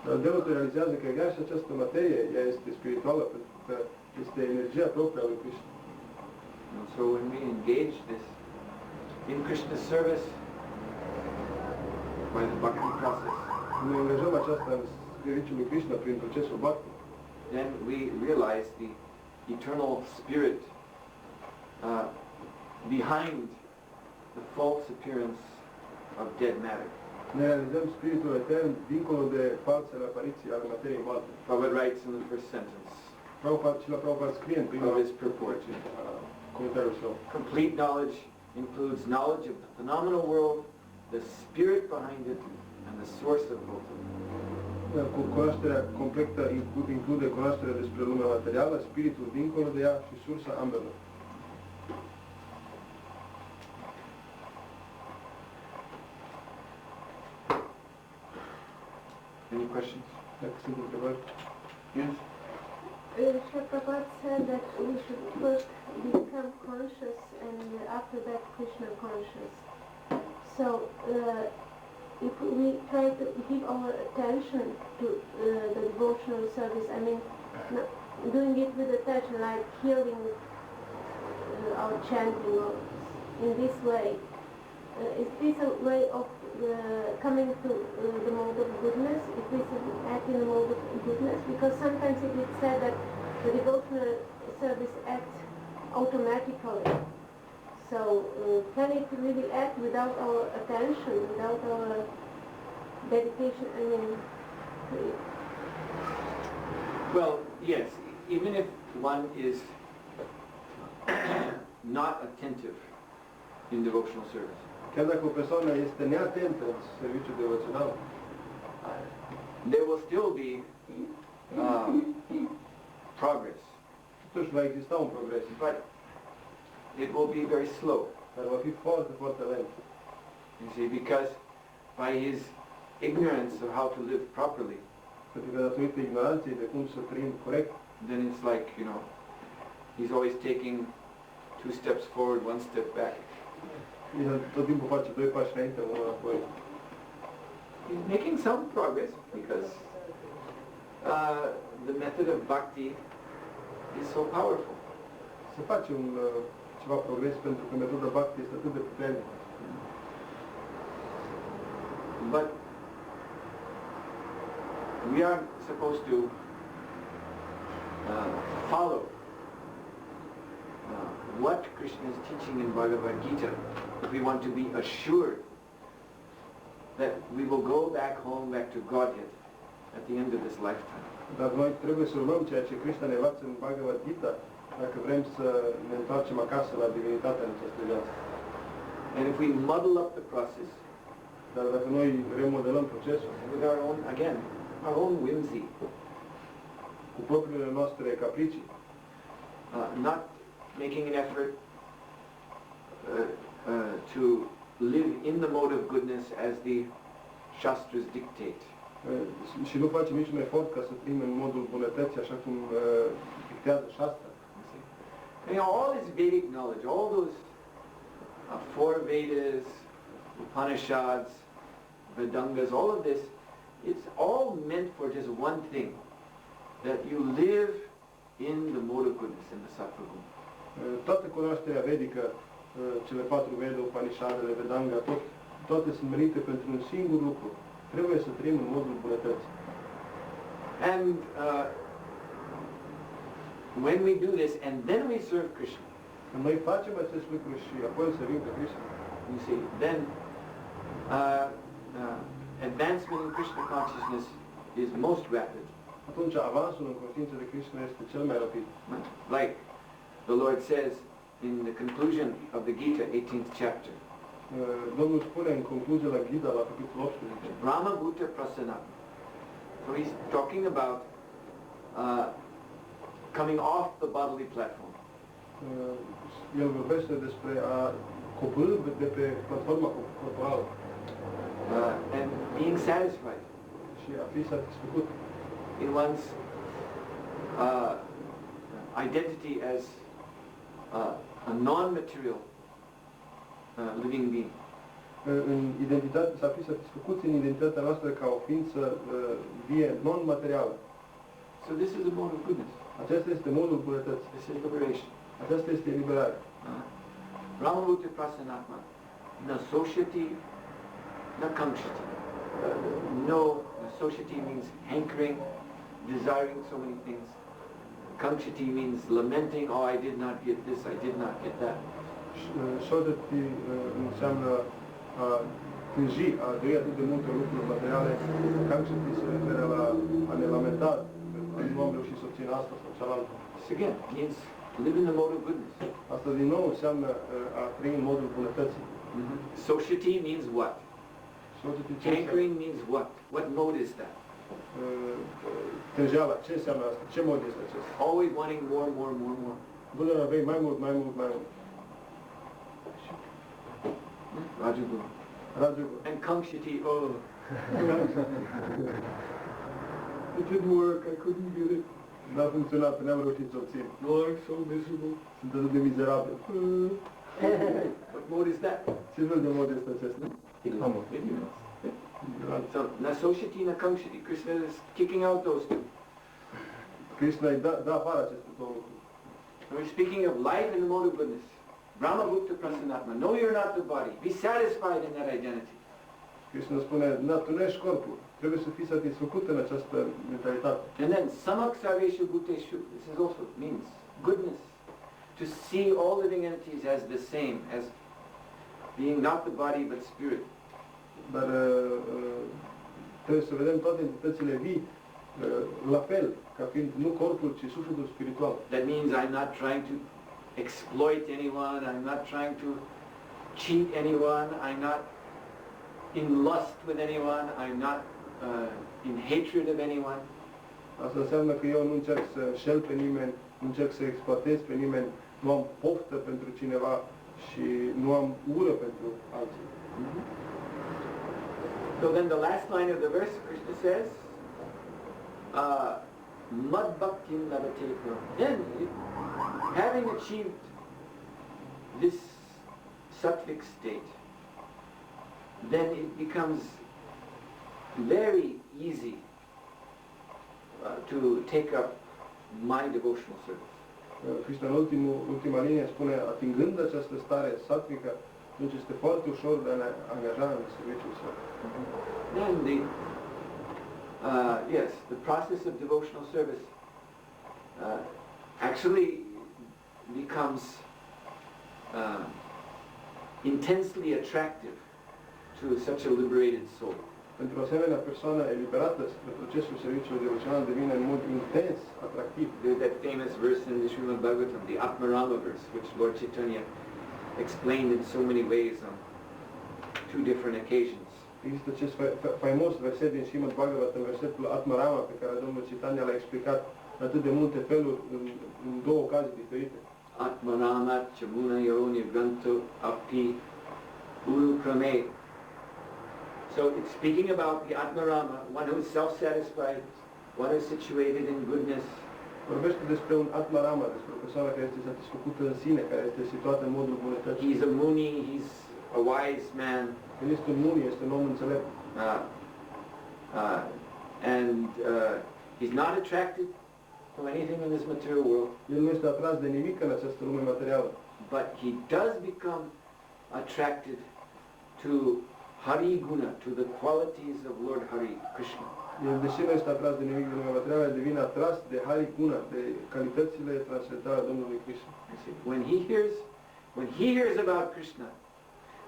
Dar devotul realizează că chiar și această materie, ea este spirituală pentru că este energia proprie a lui Krishna. And so when we engage this in Krishna's service by the bhakti process, Ne angajăm aceasta în serviciul lui Krishna prin procesul bhakti, then we realize the eternal spirit behind the false appearance of dead matter. ne realizăm spiritul etern dincolo de falsele apariții ale materiei moarte. Prabhupada writes in the first sentence Prabhupada scrie în prima of his purport, comentariul său. complete knowledge includes knowledge of the phenomenal world, the spirit behind it, and the source of both of them. Cu cunoașterea completă include cunoașterea despre lumea materială, spiritul dincolo de ea și sursa ambelor. Any questions? Dacă sunt întrebări? Yes? Prabhupada said that we should first become conscious and after that Krishna conscious. So if we try to give our attention to the devotional service, I mean doing it with attention like hearing our chanting or in this way, is this a way of coming to the mode of goodness, if we act in the mode of goodness? Because sometimes it is said that the devotional service acts automatically. So can it really act without our attention, without our dedication? I mean, Well, yes, even if one is not attentive in devotional service, Chiar dacă o persoană este neatentă în serviciul devoțional, there will still be progress, totuși va exista un progres, but it will be very slow. dar va fi foarte, foarte lent. You see, because by his ignorance of how to live properly, Pentru că datorită ignoranței de cum să trăim corect, then it's like, you know, he's always taking 2 steps forward, 1 step back. el tot timpul face 2 pași înainte, 1 înapoi. He's making some progress because the method of bhakti is so powerful. Se face ceva progres pentru că metoda bhakti este atât de puternică. But we are supposed to follow what Krishna is teaching in Bhagavad Gita if we want to be assured that we will go back home, back to Godhead at the end of this lifetime. Dar noi trebuie să urmăm ceea ce Krishna ne învață în Bhagavad Gita dacă vrem să ne întoarcem acasă la divinitatea în această viață. And if we muddle up the process Dar dacă noi remodelăm procesul with our own whimsy, cu propriile noastre capricii, not making an effort to live in the mode of goodness as the Shastras dictate, și nu facem niciun efort ca să trăim în modul bunătății așa cum dictează Shastra. you know, all this Vedic knowledge, all those 4 Vedas, Upanishads, Vedangas, all of this, it's all meant for just one thing, that you live in the mode of goodness, in the sattva guna. Toată cunoașterea vedică, cele 4 vede, Upanishadele, Vedanga, toate sunt menite pentru un singur lucru. Trebuie să trăim în modul bunătății. And when we do this and then we serve Krishna, Când noi facem acest lucru și apoi îl servim pe Krishna, you see, then advancement in Krishna consciousness is most rapid. atunci avansul în conștiință de Krishna este cel mai rapid. Like the Lord says in the conclusion of the Gita, 18th chapter, Domnul spune în concluzie la Gita, la capitolul 18, Brahma Bhuta Prasanat. So he's talking about coming off the bodily platform. El vorbește despre a coborî de pe platforma corporală And being satisfied și a fi satisfăcut in one's identity as a non-material living being. în identitate, să fi satisfăcuți în identitatea noastră ca o ființă vie, non-materială. So this is a mode of goodness. Acesta este modul bunătății. This is liberation. Aceasta este eliberarea. Brahmabhuta Prasanatma. Na society, na kamshati. No, society means hankering, desiring so many things. Kamshati means lamenting, oh, I did not get this, I did not get that. Society înseamnă a tânji, a dori atât de multe lucruri materiale. Kamshati se referă la a ne lamenta, nu am reușit să obțin asta sau cealaltă. This again means live in the mode of goodness. Asta din nou înseamnă a trăi în modul bunătății. Society means what? Society Hankering means what? What mode is that? Tânjeala, ce înseamnă asta? Ce mod este acesta? Always wanting more, more, more, more. Bună, vrei mai mult, mai mult, mai mult. Rajaguru. Rajaguru. And kamshati, oh. It didn't work, I couldn't get it. N-a funcționat, n-am reușit să obțin. No, I'm so miserable. Sunt atât de mizerabil. What mode is that? Ce fel de mod este acesta? Ignorance. So, na society, na kamshati. Krishna is kicking out those two. Krishna îi dă afară aceste două lucruri. We're speaking of life in the mode of goodness. Brahmabhuta Prasanatma. No, you're not the body. Be satisfied in that identity. Krishna spune, tu nu ești corpul. Trebuie să fii satisfăcut în această mentalitate. And then samak sarveshu bhuteshu. This is also means goodness. To see all living entities as the same, as being not the body but spirit. Dar trebuie să vedem toate entitățile vii la fel, ca fiind nu corpul, ci sufletul spiritual. That means I'm not trying to exploit anyone, I'm not trying to cheat anyone, I'm not in lust with anyone, I'm not in hatred of anyone. Asta înseamnă că eu nu încerc să înșel pe nimeni, nu încerc să exploatez pe nimeni, nu am poftă pentru cineva și nu am ură pentru alții. So then the last line of the verse, Krishna says, Mad Bhaktim Lavate Puram. Then, having achieved this sattvic state, then it becomes very easy to take up my devotional service. Krishna în ultima linie spune, atingând această stare sattvică, atunci este foarte ușor de a ne angaja în serviciul său. Then the process of devotional service actually becomes intensely attractive to such a liberated soul. Pentru o asemenea persoană eliberată, procesul serviciului devoțional devine în mod intens atractiv. There's that famous verse in the Srimad Bhagavatam, the Atmarama verse, which Lord Chaitanya explained in so many ways on 2 different occasions. Există acest faimos verset din Srimad Bhagavatam, versetul Atmarama, pe care Domnul Chaitanya l-a explicat în atât de multe feluri, în 2 ocazii diferite. Atmarama chamuna yoroni granto api urukrame. So it's speaking about the Atmarama, one who is self-satisfied, one who is situated in goodness. Vorbește despre un Atmarama, despre o persoană care este satisfăcută în sine, care este situată în modul bunătății. He's a muni, he's a wise man. El este un muni, este un om înțelept. And he's not attracted to anything in this material world. El nu este atras de nimic în această lume materială. But he does become attracted to Hari Guna, to the qualities of Lord Hari Krishna. El, deși nu este atras de nimic din lumea materială, devine atras de Hari Guna, de calitățile transcendentale a Domnului Krishna. When he hears about Krishna,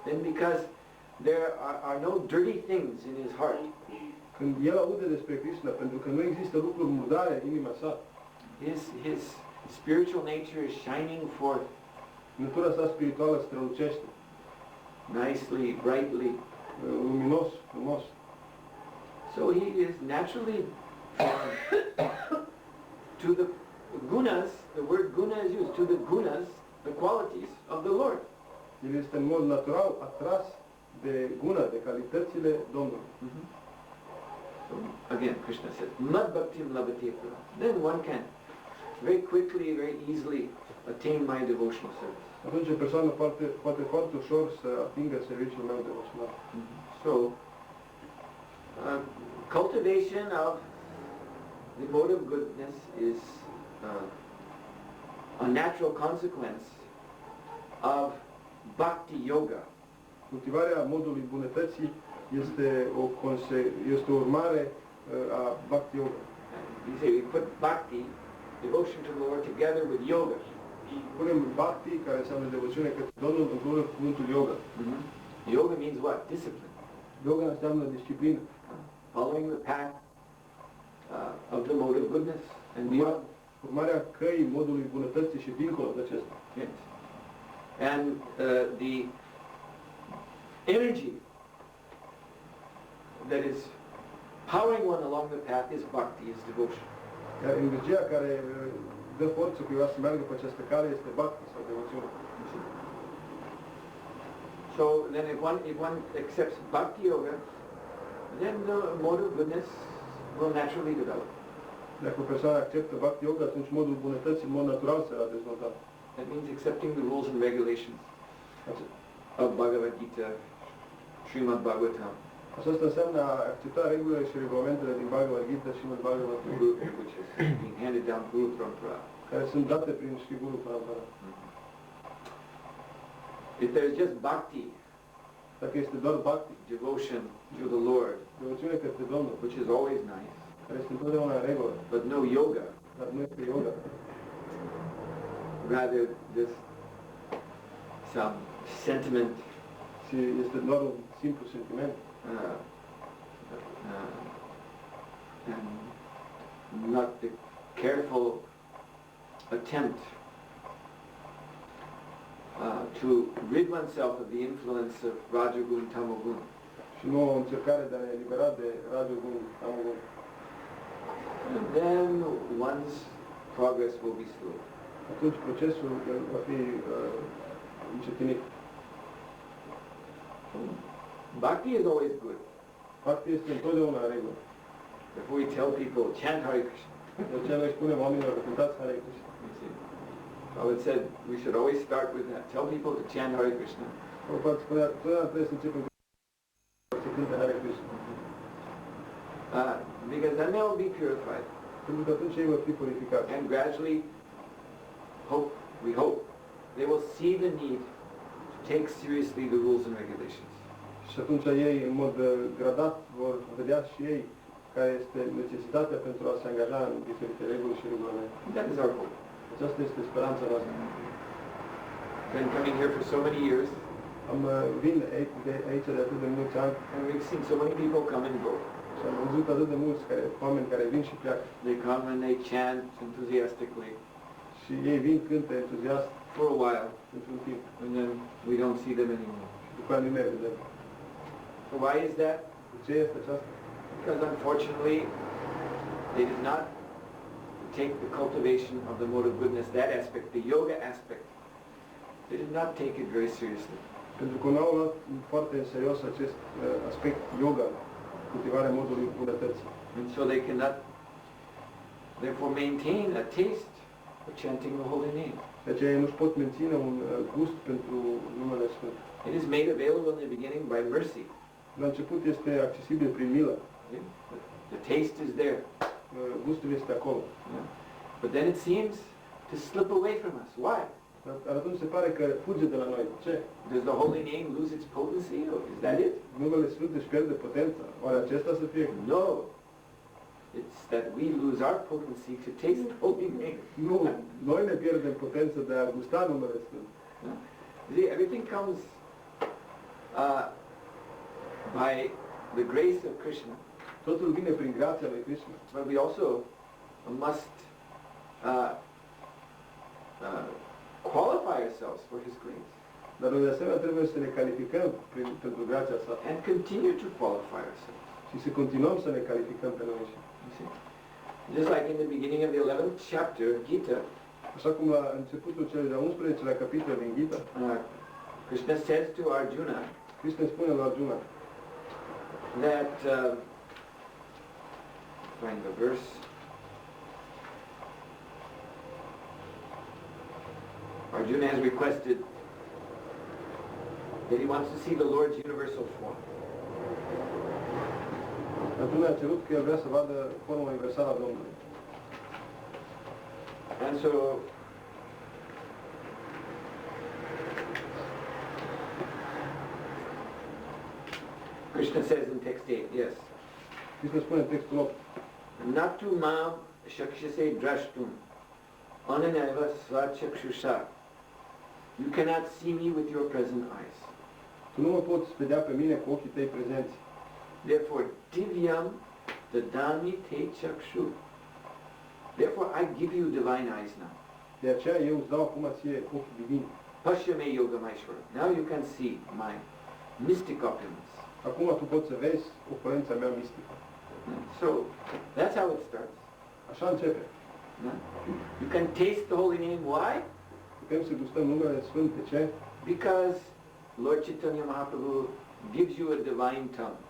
then because there are no dirty things in his heart, Când el aude despre Krishna, pentru că nu există lucruri murdare în inima sa, his spiritual nature is shining forth natura sa spirituală strălucește, nicely, brightly. luminos, frumos. So he is naturally drawn to the gunas, the word guna is used, to the gunas, the qualities of the Lord. El este în mod natural atras de guna, de calitățile Domnului. So again, Krishna said, Mad Bhaktim Labhati Pura. Then one can very quickly, very easily attain my devotional service. Atunci o persoană poate foarte ușor să atingă serviciul meu devoțional. So, cultivation of the mode of goodness is a natural consequence of bhakti yoga. Cultivarea modului bunătății este o urmare a bhakti yoga. You say we put bhakti, devotion to the Lord, together with yoga. Punem bhakti, care înseamnă devoțiune către Domnul, împreună cu cuvântul yoga. Yoga means what? Discipline. Yoga înseamnă disciplină. Following the path of the mode of goodness and beyond. Urmarea căii modului bunătății și dincolo de acesta. Yes. And the energy that is powering one along the path is bhakti, is devotion. Iar energia care dă forță cuiva să meargă pe această cale este bhakti sau devoțiune. So then if one accepts bhakti yoga, then the mode of goodness will naturally develop. Dacă o persoană acceptă bhakti yoga, atunci modul bunătății, în mod natural, se va dezvolta. That means accepting the rules and regulations of Bhagavad Gita, Srimad Bhagavatam. Aceasta înseamnă a accepta regulile și regulamentele din Bhagavad Gita și din Bhagavad Gita, Which is being handed down Guru Parampara. care sunt date prin Sri Guru Parampara. If there's just bhakti, Dacă este doar bhakti, devotion to the Lord, devoțiune către Domnul, which is always nice, care este întotdeauna în regulă, but no yoga, dar nu este yoga, rather just some sentiment, ci este doar un simplu sentiment and not the careful attempt to rid oneself of the influence of Rajagun, Tamogun. și nu o încercare de a ne elibera de Rajagun, Tamogun. And then one's progress will be slow. Atunci procesul va fi încetinit. Bhakti is always good. Bhakti este întotdeauna în regulă. Before we tell people, chant Hare Krishna. De aceea noi spunem oamenilor, cântați Hare Krishna. You see, Prabhupada said we should always start with that. Tell people to chant Hare Krishna. Prabhupada spunea, totdeauna trebuie să începem să cânte Hare Krishna. Because then they will be purified. Pentru că atunci ei vor fi purificați. And gradually, we hope, they will see the need to take seriously the rules and regulations. Și atunci ei, în mod gradat, vor vedea și ei care este necesitatea pentru a se angaja în diferite reguli și regulamente. That is our hope. Aceasta este speranța noastră. Been coming here for so many years, Am vin aici de atât de mulți ani and we've seen so many people come and go. și am văzut atât de mulți oameni care vin și pleacă. They come and they chant enthusiastically Și ei vin, cântă entuziast for a while, pentru un timp. and then we don't see them anymore. Și după aia nu ne vedem. So why is that? De ce este aceasta? Because unfortunately, they did not take the cultivation of the mode of goodness, that aspect, the yoga aspect. They did not take it very seriously. Pentru că nu au luat foarte în serios acest aspect yoga, cultivarea modului bunătății. And so they cannot, therefore, maintain a taste for chanting the holy name. De aceea ei nu-și pot menține un gust pentru numele Sfânt. It is made available in the beginning by mercy. La început este accesibil prin milă. The taste is there. Gustul este acolo. But then it seems to slip away from us. Why? Dar atunci se pare că fuge de la noi. Ce? Does the holy name lose its potency? Or is that it? Numele Sfânt își pierde potența. Oare acesta să fie? No. It's that we lose our potency to taste the holy name. Nu, noi ne pierdem potența de a gusta numele Sfânt. See, everything comes by the grace of Krishna. Totul vine prin grația lui Krishna. But we also must qualify ourselves for His grace. Dar noi de asemenea trebuie să ne calificăm pentru grația sa. And continue to qualify ourselves. Și să continuăm să ne calificăm pe noi înșine. You see? Just like in the beginning of the 11th chapter of Gita, Așa cum la începutul celui de-a 11-lea capitol din Gita, Krishna says to Arjuna Krishna spune la Arjuna that, find the verse, Arjuna has requested that he wants to see the Lord's universal form. Arjuna a cerut că el vrea să vadă forma universală a Domnului. And so Krishna says in text 8, yes, Krishna spune în textul 8, Natu mam shakshase drashtum ananeva svachakshusha. You cannot see me with your present eyes. tu nu mă poți vedea pe mine cu ochii tăi prezenți. Therefore, divyam dadami te chakshu. Therefore, I give you divine eyes now. De aceea eu îți dau acum ție ochii divini. Pashyame yogamaishvara. Now you can see my mystic opulence. Acum tu poți să vezi opulența mea mistică. So, that's how it starts. Așa începe. You can taste the holy name. Why? Putem să gustăm numele Sfânt. De ce? Because Lord Chaitanya Mahaprabhu gives you a divine tongue.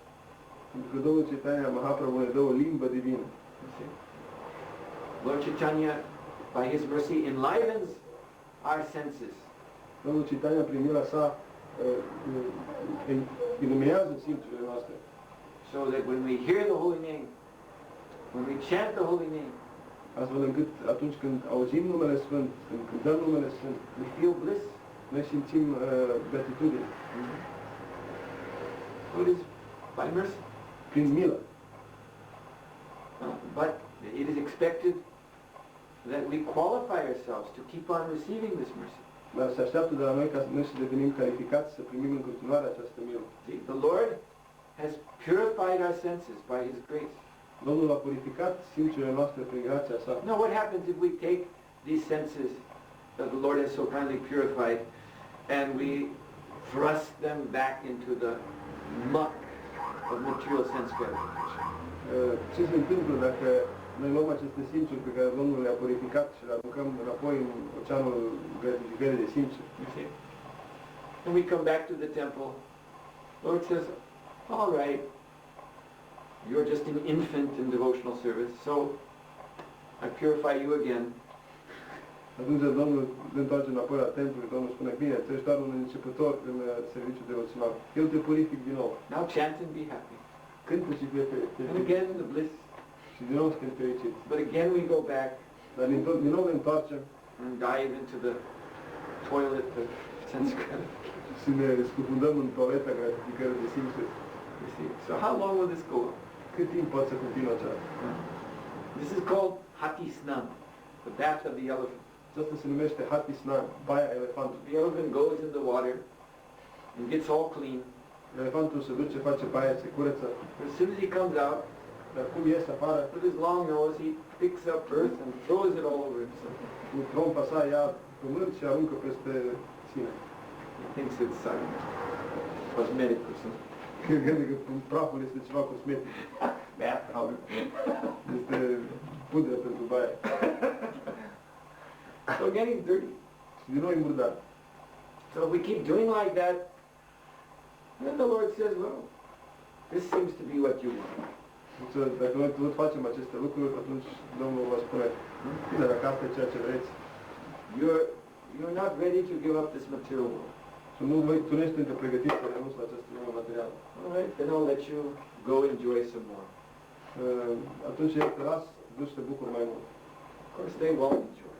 Pentru că Domnul Chaitanya Mahaprabhu ne dă o limbă divină. Lord Chaitanya, by His mercy, enlivens our senses. Domnul Chaitanya, prin mila sa, iluminează simțurile noastre. So that when we hear the holy name, when we chant the holy name, Astfel încât atunci când auzim numele Sfânt, când cântăm numele Sfânt, we feel bliss. noi simțim beatitudine. So it is by mercy. Prin milă. But it is expected that we qualify ourselves to keep on receiving this mercy. Dar se așteaptă de la noi ca noi să devenim calificați să primim în continuare această milă. The Lord has purified our senses by His grace. Domnul a purificat simțurile noastre prin grația sa. Now what happens if we take these senses that the Lord has so kindly purified and we thrust them back into the muck of material sense gratification? Ce se întâmplă dacă noi luăm aceste simțuri pe care Domnul le-a purificat și le aruncăm înapoi în oceanul gratificării de simțuri? When we come back to the temple, Lord says, all right, you're just an infant in devotional service, so I purify you again. Atunci Domnul ne întoarce înapoi la templu și Domnul spune, bine, tu ești doar un începător în serviciul devoțional. Eu te purific din nou. Now chant and be happy. Cântă și fie fericit. And again the bliss. Și din nou suntem fericiți. But again we go back Dar din nou ne întoarcem and dive into the toilet of sense gratification. și ne scufundăm în toaleta gratificării de simțuri. You see? So how long will this go on? Cât timp poate să continue aceasta? This is called Hati Snan, the bath of the elephant. Aceasta se numește Hati Snan, baia elefantului. The elephant goes in the water and gets all clean. Elefantul se duce, face baia, se curăță. As soon as he comes out, Dar cum iese afară, with his long nose, he picks up earth and throws it all over himself. cu trompa sa ia pământ și aruncă peste sine. He thinks it's cosmetic or something. Gânde că praful este ceva cosmetic. Bath powder. Este pudră pentru baia. So again he's dirty. Și din nou e murdar. So if we keep doing like that, then the Lord says, well, this seems to be what you want. Deci, dacă noi tot facem aceste lucruri, atunci Domnul va spune, bine, dacă asta e ceea ce vreți, You're not ready to give up this material world. și tu nu ești încă pregătit să renunți la această lume materială. All right, then I'll let you go enjoy some more. Atunci eu te las, duci să te bucuri mai mult. Of course they won't enjoy.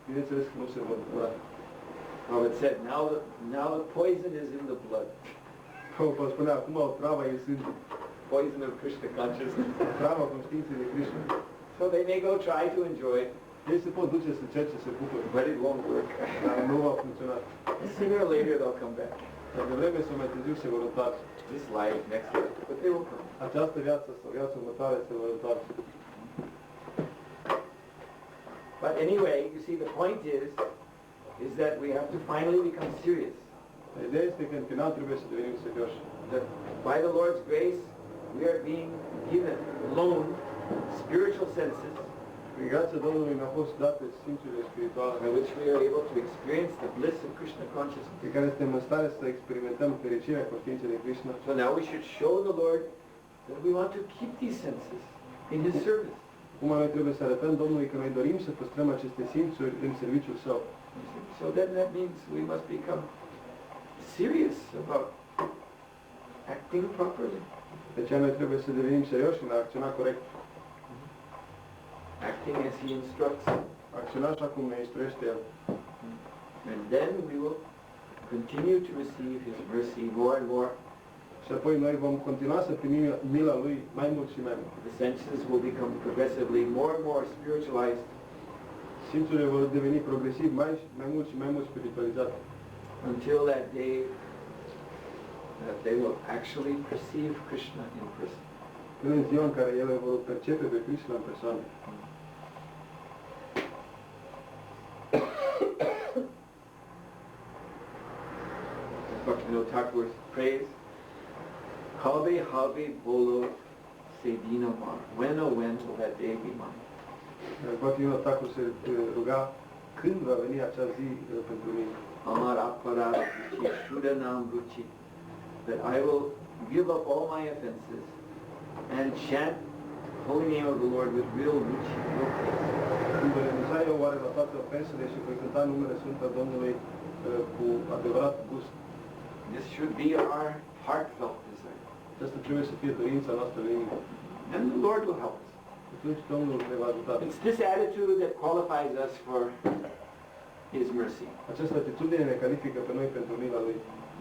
Bineînțeles că nu se vor bucura. Well, it said, now the poison is in the blood. Prabhupada spunea, acum o trava e sânge, Poison of Krishna consciousness. trava conștiinței de Krishna. So they may go try to enjoy it, Ei se pot duce să încerce să bucure, but it won't work. dar nu va funcționa. Sooner or later they'll come back. Dar de vreme sau mai târziu se vor întoarce. This life, next life, but they will come. Această viață sau viața următoare se vor întoarce. But anyway, you see, the point is that we have to finally become serious. Ideea este că în final trebuie să devenim serioși. That by the Lord's grace, we are being given, loaned, spiritual senses, Prin grația Domnului ne-au fost date simțurile spirituale, by which we are able to experience the bliss of Krishna consciousness. pe care suntem în stare să experimentăm fericirea conștiinței de Krishna. So now we should show the Lord that we want to keep these senses in His service. Cum noi trebuie să arătăm Domnului că noi dorim să păstrăm aceste simțuri în serviciul Său. So then that means we must become serious about acting properly. De aceea noi trebuie să devenim serioși în a acționa corect. Acting as He instructs. Acționa așa cum ne instruiește El. And then we will continue to receive His mercy more and more. Și apoi noi vom continua să primim mila Lui mai mult și mai mult. The senses will become progressively more and more spiritualized Simțurile vor deveni progresiv mai mult și mai mult spiritualizate. until that day that they will actually perceive Krishna in person. Până în ziua în care ele vor percepe pe Krishna în persoană. Bhaktivinoda Thakur prays, Habe Habe Bolo Sedina Mar. When oh when will that day be mine? Bhaktivinoda Thakur se ruga când va veni acea zi pentru mine. Amar Apara Ruchi Shudanam Ruchi. That I will give up all my offenses and chant the holy name of the Lord with real ruchi, real taste. Când voi renunța eu oare la toate ofensele și voi cânta numele Sfânt al Domnului cu adevărat gust. This should be our heartfelt desire. Aceasta trebuie să fie dorința noastră în inimă. And the Lord will help us. Atunci Domnul ne va ajuta. It's this attitude that qualifies us for His mercy. Această atitudine ne califică pe noi pentru mila Lui.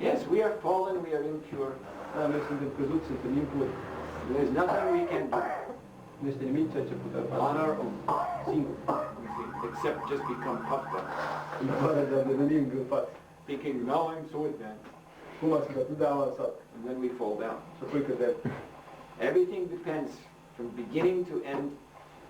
Yes, we are fallen, we are impure. Da, noi suntem căzuți, suntem impuri. There's nothing we can do Nu este nimic ceea ce putem on face our own, singur. except just become puffed up, În afară de a deveni îngânfați. thinking, now I'm so advanced, Cum a sunt atât de avansat. and then we fall down. Și apoi cădem. Everything depends from beginning to end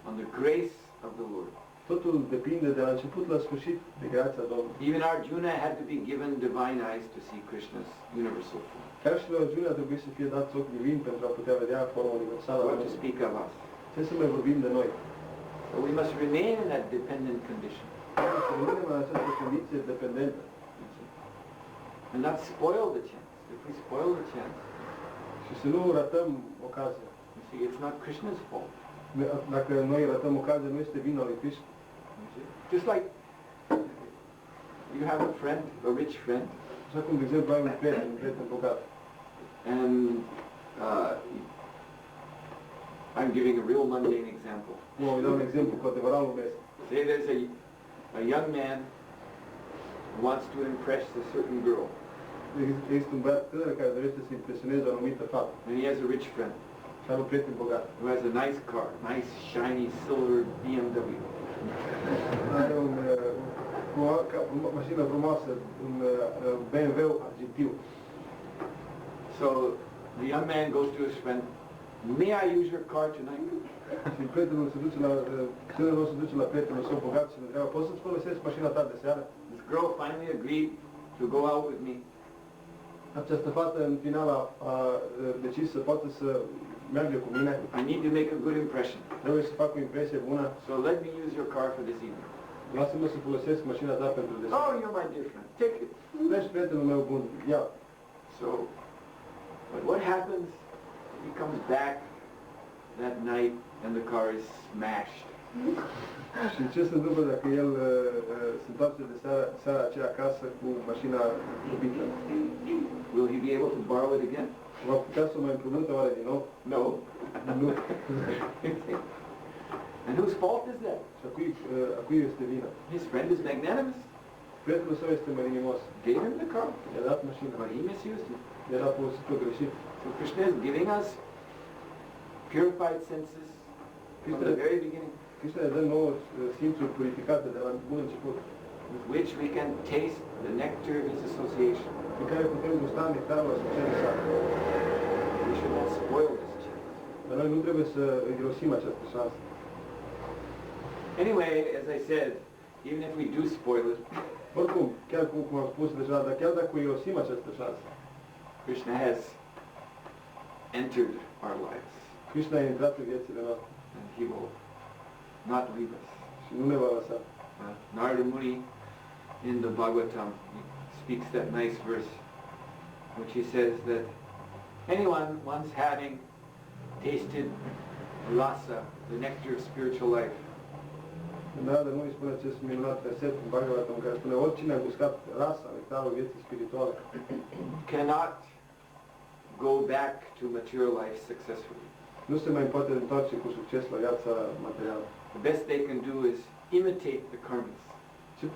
on the grace of the Lord. Totul depinde de la început la sfârșit de grația Domnului. Even Arjuna had to be given divine eyes to see Krishna's universal form. Chiar și lui Arjuna a trebuit să fie dat ochi divini pentru a putea vedea forma universală a What to Domnului. speak of us. Ce să mai vorbim de noi? So we must remain in that dependent condition Să rămânem în această condiție dependentă and not spoil the chance. If we spoil the chance, și să nu ratăm ocazia. you see, it's not Krishna's fault. Dacă noi ratăm ocazia, nu este vina lui Krishna. Just like you have a friend, a rich friend, Așa cum, de exemplu, ai un prieten bogat. and I'm giving a real mundane example. Bun, îi dau un exemplu cu adevărat lumesc. Say there's a young man who wants to impress a certain girl, Există un băiat tânăr care dorește să impresioneze o anumită fată and he has a rich friend și are un prieten bogat. who has a nice car, nice shiny silver BMW. Are o mașină frumoasă, un BMW argintiu. So the young man goes to his friend, may I use your car tonight? Și prietenul se duce la, tânărul se duce la prietenul său bogat și îl întreabă, poți să-ți folosesc mașina ta de seară? This girl finally agreed to go out with me. Această fată în final a decis să poată să meargă cu mine. I need to make a good impression. Trebuie să fac o impresie bună. So let me use your car for this evening. Lasă-mă să folosesc mașina ta pentru de seară. Oh, you're my dear friend. Take it. Ești prietenul meu bun, ia. So, but what happens? He comes back that night and the car is smashed. Și ce se întâmplă dacă el se întoarce de seara aceea acasă cu mașina rupită? Will he be able to borrow it again? Va putea să o mai împrumute oare din nou? No. Nu. And whose fault is that? Și a cui este vina? His friend is magnanimous, Prietenul său este mărinimos. gave him the car, I-a dat mașina. but he misused it. I-a folosit-o greșit. So Krishna is giving us purified senses from the very beginning, Krishna ne dă nouă simțuri purificate de la bun început, with which we can taste the nectar of his association. prin care putem gusta nectarul asocierii sale. We should not spoil this chance. Dar noi nu trebuie să irosim această șansă. Anyway, as I said, even if we do spoil it, Oricum, chiar cum am spus deja, dar chiar dacă irosim această șansă, Krishna has entered our lives, Krishna a intrat în viețile noastre and he will not leave us. și nu ne va lăsa. Narada Muni in the Bhagavatam speaks that nice verse, which he says that anyone once having tasted rasa, the nectar of spiritual life, Narada Muni spune acest minunat verset în Bhagavatam, care spune: oricine a gustat rasa, nectarul vieții spirituale, cannot go back to material life successfully. nu se mai poate întoarce cu succes la viața materială. The best they can do is imitate the karmas,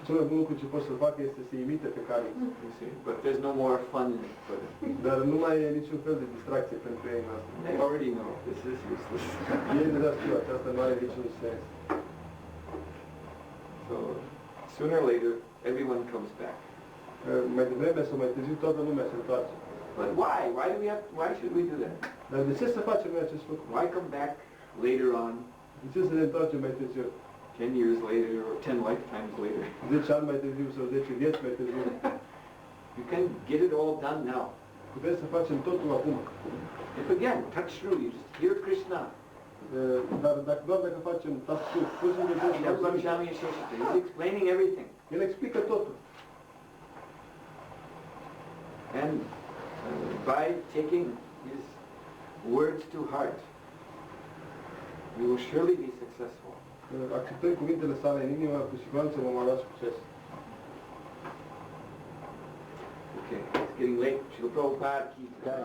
Cel mai bun lucru ce pot să facă este să imite pe care, you see, but there's no more fun in it for them. dar nu mai e niciun fel de distracție pentru ei în asta. They already know this is useless. Ei deja știu, aceasta nu are niciun sens. So sooner or later, everyone comes back. Mai devreme sau mai târziu toată lumea se întoarce. But why? Why should we do that? Dar de ce să facem noi acest lucru? Why come back later on, De ce să ne întoarcem mai târziu? 10 years later or 10 lifetimes later? 10 ani mai târziu sau 10 vieți mai târziu? You can get it all done now. Putem să facem totul acum. If again, touch through, you just hear Krishna. Dar doar dacă facem tasul, pur și simplu He's explaining everything. El explică totul. And by taking his words to heart, we will surely be successful. Acceptând cuvintele sale în inimă, cu siguranță vom avea succes. Okay, it's getting late. Srila Prabhupada ki jai.